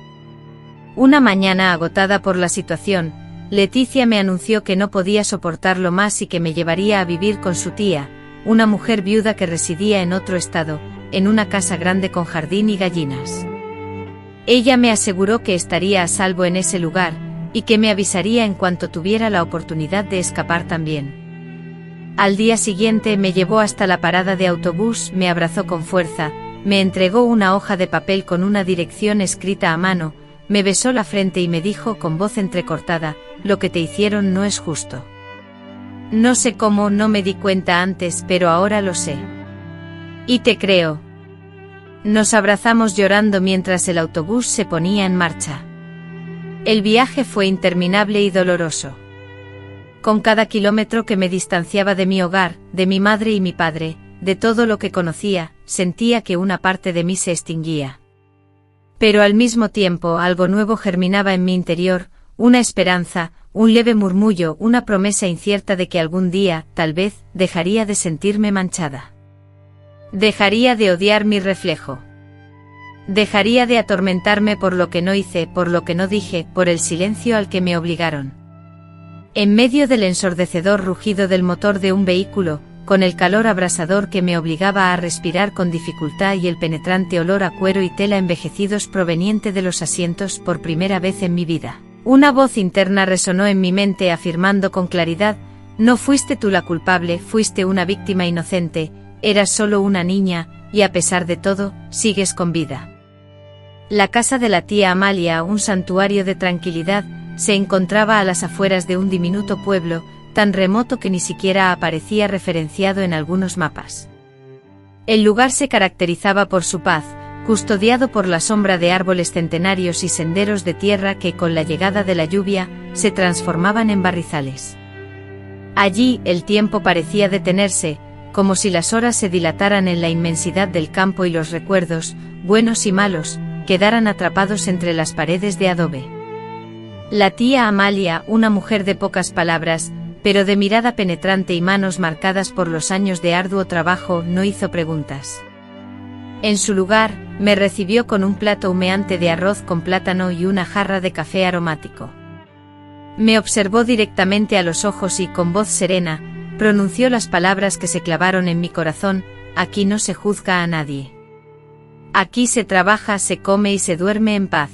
Una mañana, agotada por la situación, Leticia me anunció que no podía soportarlo más y que me llevaría a vivir con su tía, una mujer viuda que residía en otro estado, en una casa grande con jardín y gallinas. Ella me aseguró que estaría a salvo en ese lugar, y que me avisaría en cuanto tuviera la oportunidad de escapar también. Al día siguiente me llevó hasta la parada de autobús, me abrazó con fuerza, me entregó una hoja de papel con una dirección escrita a mano, me besó la frente y me dijo con voz entrecortada: lo que te hicieron no es justo. No sé cómo no me di cuenta antes, pero ahora lo sé. Y te creo. Nos abrazamos llorando mientras el autobús se ponía en marcha. El viaje fue interminable y doloroso. Con cada kilómetro que me distanciaba de mi hogar, de mi madre y mi padre, de todo lo que conocía, sentía que una parte de mí se extinguía. Pero al mismo tiempo algo nuevo germinaba en mi interior, una esperanza, un leve murmullo, una promesa incierta de que algún día, tal vez, dejaría de sentirme manchada. Dejaría de odiar mi reflejo. Dejaría de atormentarme por lo que no hice, por lo que no dije, por el silencio al que me obligaron. En medio del ensordecedor rugido del motor de un vehículo, con el calor abrasador que me obligaba a respirar con dificultad y el penetrante olor a cuero y tela envejecidos proveniente de los asientos, por primera vez en mi vida, una voz interna resonó en mi mente afirmando con claridad: no fuiste tú la culpable, fuiste una víctima inocente, eras solo una niña, y a pesar de todo, sigues con vida. La casa de la tía Amalia, un santuario de tranquilidad, se encontraba a las afueras de un diminuto pueblo, tan remoto que ni siquiera aparecía referenciado en algunos mapas. El lugar se caracterizaba por su paz, custodiado por la sombra de árboles centenarios y senderos de tierra que, con la llegada de la lluvia, se transformaban en barrizales. Allí, el tiempo parecía detenerse, como si las horas se dilataran en la inmensidad del campo y los recuerdos, buenos y malos, quedaran atrapados entre las paredes de adobe. La tía Amalia, una mujer de pocas palabras, pero de mirada penetrante y manos marcadas por los años de arduo trabajo, no hizo preguntas. En su lugar, me recibió con un plato humeante de arroz con plátano y una jarra de café aromático. Me observó directamente a los ojos y, con voz serena, pronunció las palabras que se clavaron en mi corazón: aquí no se juzga a nadie. Aquí se trabaja, se come y se duerme en paz.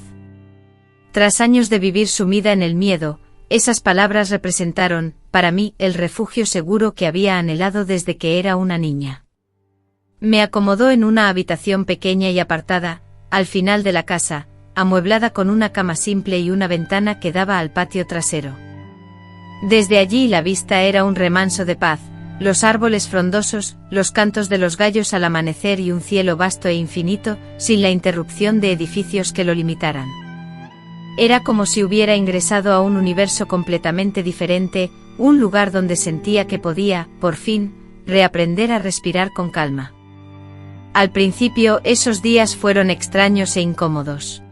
Tras años de vivir sumida en el miedo, esas palabras representaron, para mí, el refugio seguro que había anhelado desde que era una niña. Me acomodó en una habitación pequeña y apartada, al final de la casa, amueblada con una cama simple y una ventana que daba al patio trasero. Desde allí la vista era un remanso de paz, los árboles frondosos, los cantos de los gallos al amanecer y un cielo vasto e infinito, sin la interrupción de edificios que lo limitaran. Era como si hubiera ingresado a un universo completamente diferente, un lugar donde sentía que podía, por fin, reaprender a respirar con calma. Al principio, esos días fueron extraños e incómodos.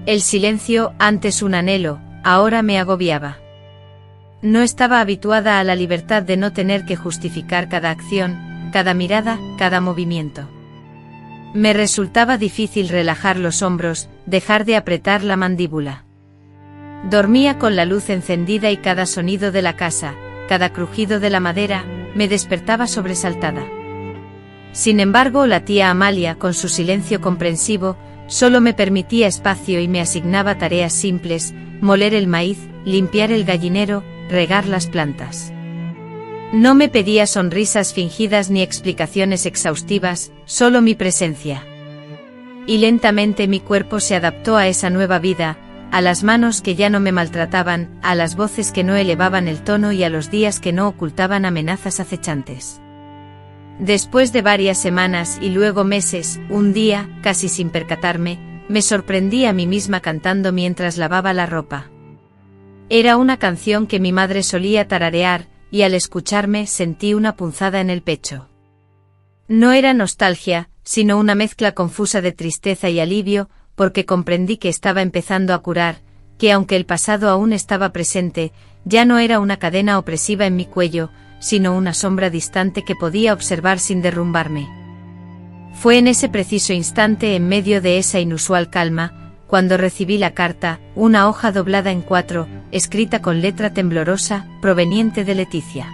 El silencio, antes un anhelo, ahora me agobiaba. No estaba habituada a la libertad de no tener que justificar cada acción, cada mirada, cada movimiento. Me resultaba difícil relajar los hombros, dejar de apretar la mandíbula. Dormía con la luz encendida y cada sonido de la casa, cada crujido de la madera, me despertaba sobresaltada. Sin embargo, la tía Amalia, con su silencio comprensivo, solo me permitía espacio y me asignaba tareas simples: moler el maíz, limpiar el gallinero, regar las plantas. No me pedía sonrisas fingidas ni explicaciones exhaustivas, solo mi presencia. Y lentamente mi cuerpo se adaptó a esa nueva vida, a las manos que ya no me maltrataban, a las voces que no elevaban el tono y a los días que no ocultaban amenazas acechantes. Después de varias semanas y luego meses, un día, casi sin percatarme, me sorprendí a mí misma cantando mientras lavaba la ropa. Era una canción que mi madre solía tararear, y al escucharme sentí una punzada en el pecho. No era nostalgia, sino una mezcla confusa de tristeza y alivio, porque comprendí que estaba empezando a curar, que aunque el pasado aún estaba presente, ya no era una cadena opresiva en mi cuello, sino una sombra distante que podía observar sin derrumbarme. Fue en ese preciso instante, en medio de esa inusual calma, cuando recibí la carta, una hoja doblada en 4, escrita con letra temblorosa, proveniente de Leticia.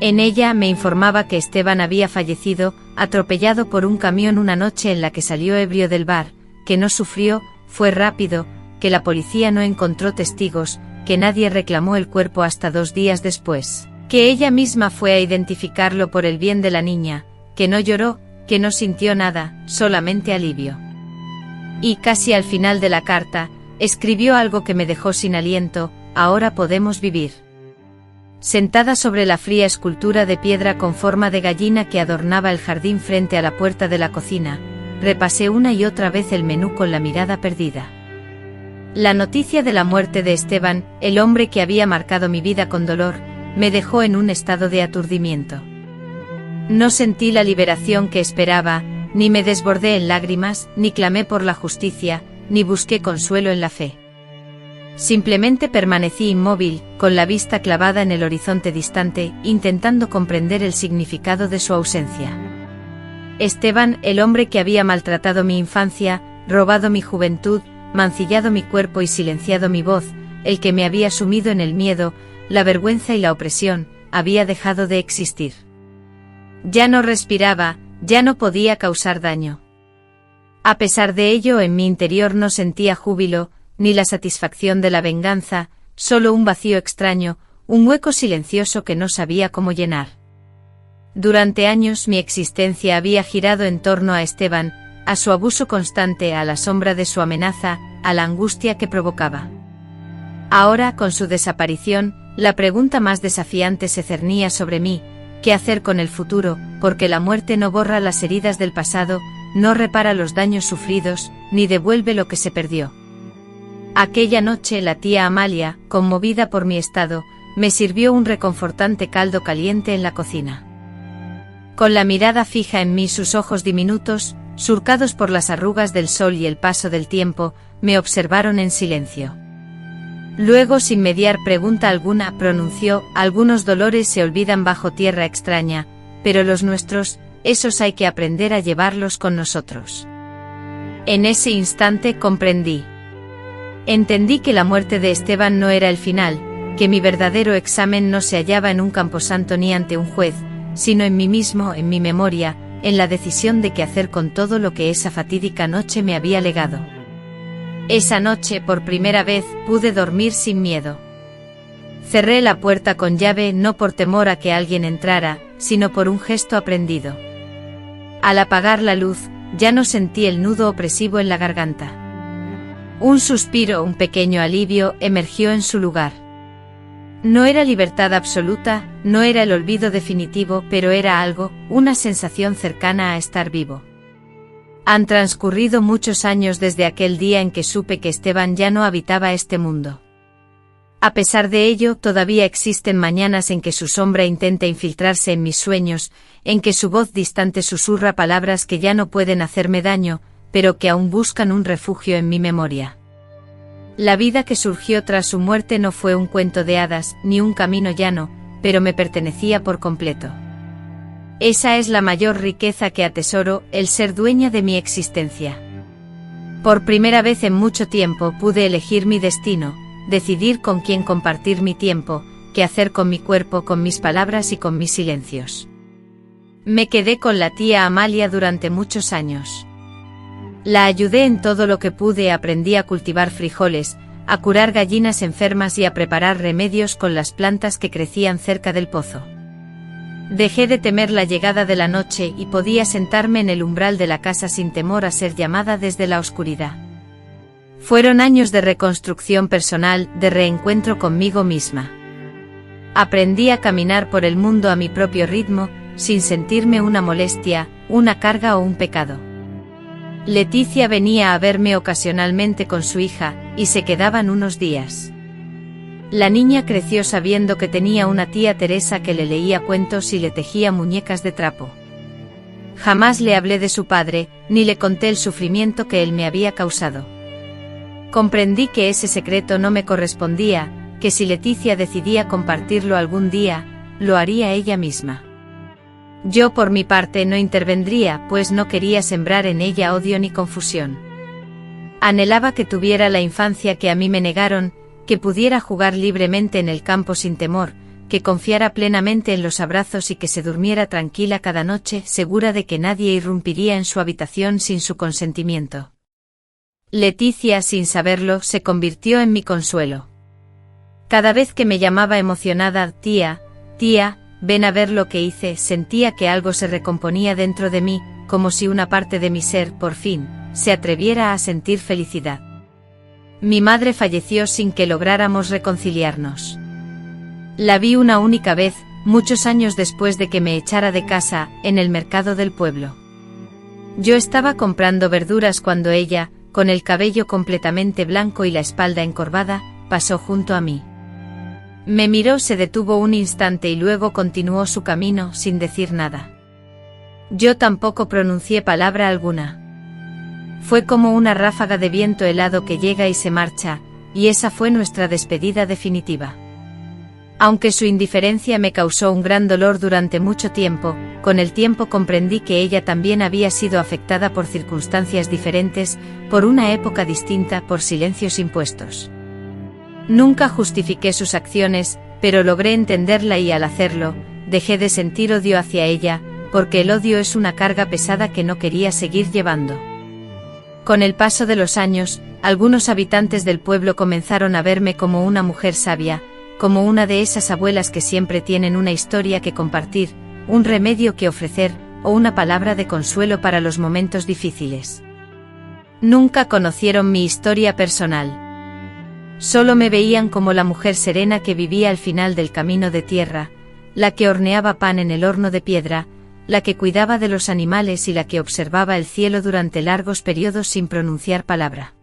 En ella me informaba que Esteban había fallecido, atropellado por un camión una noche en la que salió ebrio del bar, que no sufrió, fue rápido, que la policía no encontró testigos, que nadie reclamó el cuerpo hasta 2 días después, que ella misma fue a identificarlo por el bien de la niña, que no lloró, que no sintió nada, solamente alivio. Y casi al final de la carta, escribió algo que me dejó sin aliento: ahora podemos vivir. Sentada sobre la fría escultura de piedra con forma de gallina que adornaba el jardín frente a la puerta de la cocina, repasé una y otra vez el menú con la mirada perdida. La noticia de la muerte de Esteban, el hombre que había marcado mi vida con dolor, me dejó en un estado de aturdimiento. No sentí la liberación que esperaba, ni me desbordé en lágrimas, ni clamé por la justicia, ni busqué consuelo en la fe. Simplemente permanecí inmóvil, con la vista clavada en el horizonte distante, intentando comprender el significado de su ausencia. Esteban, el hombre que había maltratado mi infancia, robado mi juventud, mancillado mi cuerpo y silenciado mi voz, el que me había sumido en el miedo, la vergüenza y la opresión, había dejado de existir. Ya no respiraba, ya no podía causar daño. A pesar de ello, en mi interior no sentía júbilo, ni la satisfacción de la venganza, solo un vacío extraño, un hueco silencioso que no sabía cómo llenar. Durante años mi existencia había girado en torno a Esteban, a su abuso constante, a la sombra de su amenaza, a la angustia que provocaba. Ahora, con su desaparición, la pregunta más desafiante se cernía sobre mí: ¿qué hacer con el futuro? Porque la muerte no borra las heridas del pasado, no repara los daños sufridos, ni devuelve lo que se perdió. Aquella noche la tía Amalia, conmovida por mi estado, me sirvió un reconfortante caldo caliente en la cocina. Con la mirada fija en mí, sus ojos diminutos, surcados por las arrugas del sol y el paso del tiempo, me observaron en silencio. Luego, sin mediar pregunta alguna, pronunció: algunos dolores se olvidan bajo tierra extraña, pero los nuestros, esos hay que aprender a llevarlos con nosotros. En ese instante comprendí. Entendí que la muerte de Esteban no era el final, que mi verdadero examen no se hallaba en un camposanto ni ante un juez, sino en mí mismo, en mi memoria, en la decisión de qué hacer con todo lo que esa fatídica noche me había legado. Esa noche, por primera vez, pude dormir sin miedo. Cerré la puerta con llave, no por temor a que alguien entrara, sino por un gesto aprendido. Al apagar la luz, ya no sentí el nudo opresivo en la garganta. Un suspiro, un pequeño alivio, emergió en su lugar. No era libertad absoluta, no era el olvido definitivo, pero era algo, una sensación cercana a estar vivo. Han transcurrido muchos años desde aquel día en que supe que Esteban ya no habitaba este mundo. A pesar de ello, todavía existen mañanas en que su sombra intenta infiltrarse en mis sueños, en que su voz distante susurra palabras que ya no pueden hacerme daño, pero que aún buscan un refugio en mi memoria. La vida que surgió tras su muerte no fue un cuento de hadas, ni un camino llano, pero me pertenecía por completo. Esa es la mayor riqueza que atesoro, el ser dueña de mi existencia. Por primera vez en mucho tiempo pude elegir mi destino, decidir con quién compartir mi tiempo, qué hacer con mi cuerpo, con mis palabras y con mis silencios. Me quedé con la tía Amalia durante muchos años. La ayudé en todo lo que pude, aprendí a cultivar frijoles, a curar gallinas enfermas y a preparar remedios con las plantas que crecían cerca del pozo. Dejé de temer la llegada de la noche y podía sentarme en el umbral de la casa sin temor a ser llamada desde la oscuridad. Fueron años de reconstrucción personal, de reencuentro conmigo misma. Aprendí a caminar por el mundo a mi propio ritmo, sin sentirme una molestia, una carga o un pecado. Leticia venía a verme ocasionalmente con su hija, y se quedaban unos días. La niña creció sabiendo que tenía una tía Teresa que le leía cuentos y le tejía muñecas de trapo. Jamás le hablé de su padre, ni le conté el sufrimiento que él me había causado. Comprendí que ese secreto no me correspondía, que si Leticia decidía compartirlo algún día, lo haría ella misma. Yo por mi parte no intervendría, pues no quería sembrar en ella odio ni confusión. Anhelaba que tuviera la infancia que a mí me negaron, que pudiera jugar libremente en el campo sin temor, que confiara plenamente en los abrazos y que se durmiera tranquila cada noche, segura de que nadie irrumpiría en su habitación sin su consentimiento. Leticia, sin saberlo, se convirtió en mi consuelo. Cada vez que me llamaba emocionada, tía, ven a ver lo que hice, sentía que algo se recomponía dentro de mí, como si una parte de mi ser, por fin, se atreviera a sentir felicidad. Mi madre falleció sin que lográramos reconciliarnos. La vi una única vez, muchos años después de que me echara de casa, en el mercado del pueblo. Yo estaba comprando verduras cuando ella, con el cabello completamente blanco y la espalda encorvada, pasó junto a mí. Me miró, se detuvo un instante y luego continuó su camino sin decir nada. Yo tampoco pronuncié palabra alguna. Fue como una ráfaga de viento helado que llega y se marcha, y esa fue nuestra despedida definitiva. Aunque su indiferencia me causó un gran dolor durante mucho tiempo, con el tiempo comprendí que ella también había sido afectada por circunstancias diferentes, por una época distinta, por silencios impuestos. Nunca justifiqué sus acciones, pero logré entenderla y al hacerlo, dejé de sentir odio hacia ella, porque el odio es una carga pesada que no quería seguir llevando. Con el paso de los años, algunos habitantes del pueblo comenzaron a verme como una mujer sabia, como una de esas abuelas que siempre tienen una historia que compartir, un remedio que ofrecer, o una palabra de consuelo para los momentos difíciles. Nunca conocieron mi historia personal. Solo me veían como la mujer serena que vivía al final del camino de tierra, la que horneaba pan en el horno de piedra, la que cuidaba de los animales y la que observaba el cielo durante largos periodos sin pronunciar palabra.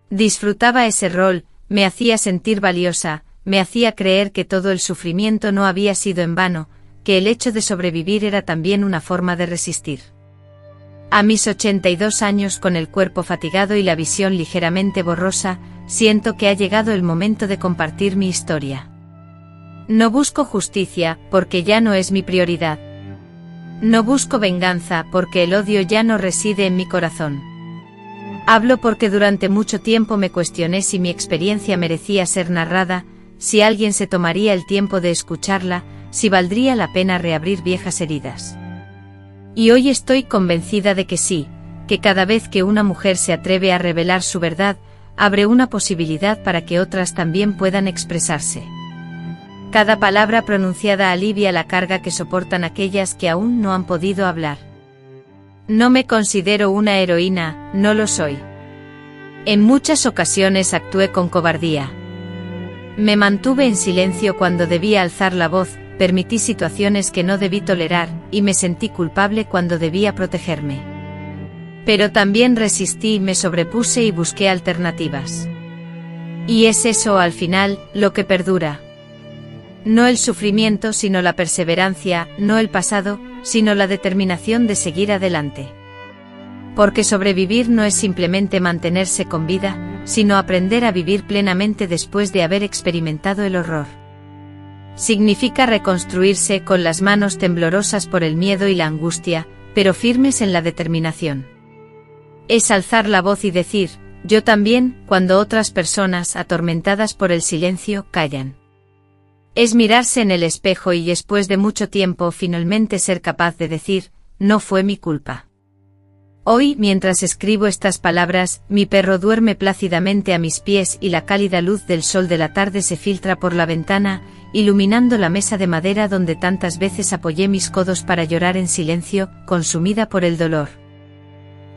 Disfrutaba ese rol, me hacía sentir valiosa, me hacía creer que todo el sufrimiento no había sido en vano, que el hecho de sobrevivir era también una forma de resistir. A mis 82 años, con el cuerpo fatigado y la visión ligeramente borrosa, siento que ha llegado el momento de compartir mi historia. No busco justicia, porque ya no es mi prioridad. No busco venganza, porque el odio ya no reside en mi corazón. Hablo porque durante mucho tiempo me cuestioné si mi experiencia merecía ser narrada, si alguien se tomaría el tiempo de escucharla, si valdría la pena reabrir viejas heridas. Y hoy estoy convencida de que sí, que cada vez que una mujer se atreve a revelar su verdad, abre una posibilidad para que otras también puedan expresarse. Cada palabra pronunciada alivia la carga que soportan aquellas que aún no han podido hablar. No me considero una heroína, no lo soy. En muchas ocasiones actué con cobardía. Me mantuve en silencio cuando debía alzar la voz, permití situaciones que no debí tolerar, y me sentí culpable cuando debía protegerme. Pero también resistí, me sobrepuse y busqué alternativas. Y es eso, al final, lo que perdura. No el sufrimiento, sino la perseverancia, no el pasado, sino la determinación de seguir adelante. Porque sobrevivir no es simplemente mantenerse con vida, sino aprender a vivir plenamente después de haber experimentado el horror. Significa reconstruirse con las manos temblorosas por el miedo y la angustia, pero firmes en la determinación. Es alzar la voz y decir, yo también, cuando otras personas, atormentadas por el silencio, callan. Es mirarse en el espejo y después de mucho tiempo finalmente ser capaz de decir, no fue mi culpa. Hoy, mientras escribo estas palabras, mi perro duerme plácidamente a mis pies y la cálida luz del sol de la tarde se filtra por la ventana, iluminando la mesa de madera donde tantas veces apoyé mis codos para llorar en silencio, consumida por el dolor.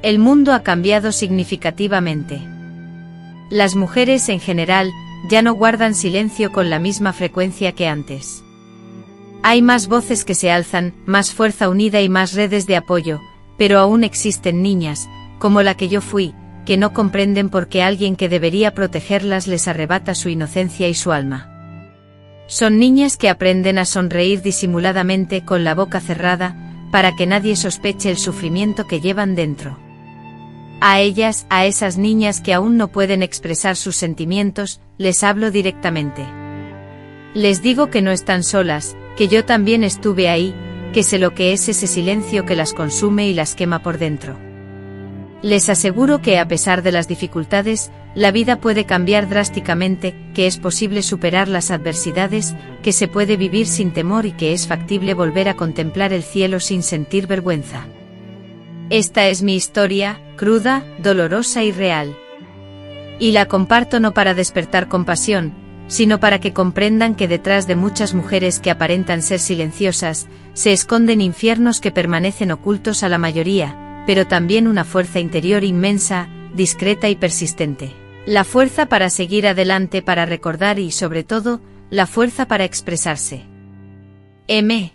El mundo ha cambiado significativamente. Las mujeres en general, ya no guardan silencio con la misma frecuencia que antes. Hay más voces que se alzan, más fuerza unida y más redes de apoyo, pero aún existen niñas, como la que yo fui, que no comprenden por qué alguien que debería protegerlas les arrebata su inocencia y su alma. Son niñas que aprenden a sonreír disimuladamente con la boca cerrada, para que nadie sospeche el sufrimiento que llevan dentro. A ellas, a esas niñas que aún no pueden expresar sus sentimientos, les hablo directamente. Les digo que no están solas, que yo también estuve ahí, que sé lo que es ese silencio que las consume y las quema por dentro. Les aseguro que a pesar de las dificultades, la vida puede cambiar drásticamente, que es posible superar las adversidades, que se puede vivir sin temor y que es factible volver a contemplar el cielo sin sentir vergüenza. Esta es mi historia, cruda, dolorosa y real. Y la comparto no para despertar compasión, sino para que comprendan que detrás de muchas mujeres que aparentan ser silenciosas, se esconden infiernos que permanecen ocultos a la mayoría, pero también una fuerza interior inmensa, discreta y persistente. La fuerza para seguir adelante, para recordar y, sobre todo, la fuerza para expresarse. M.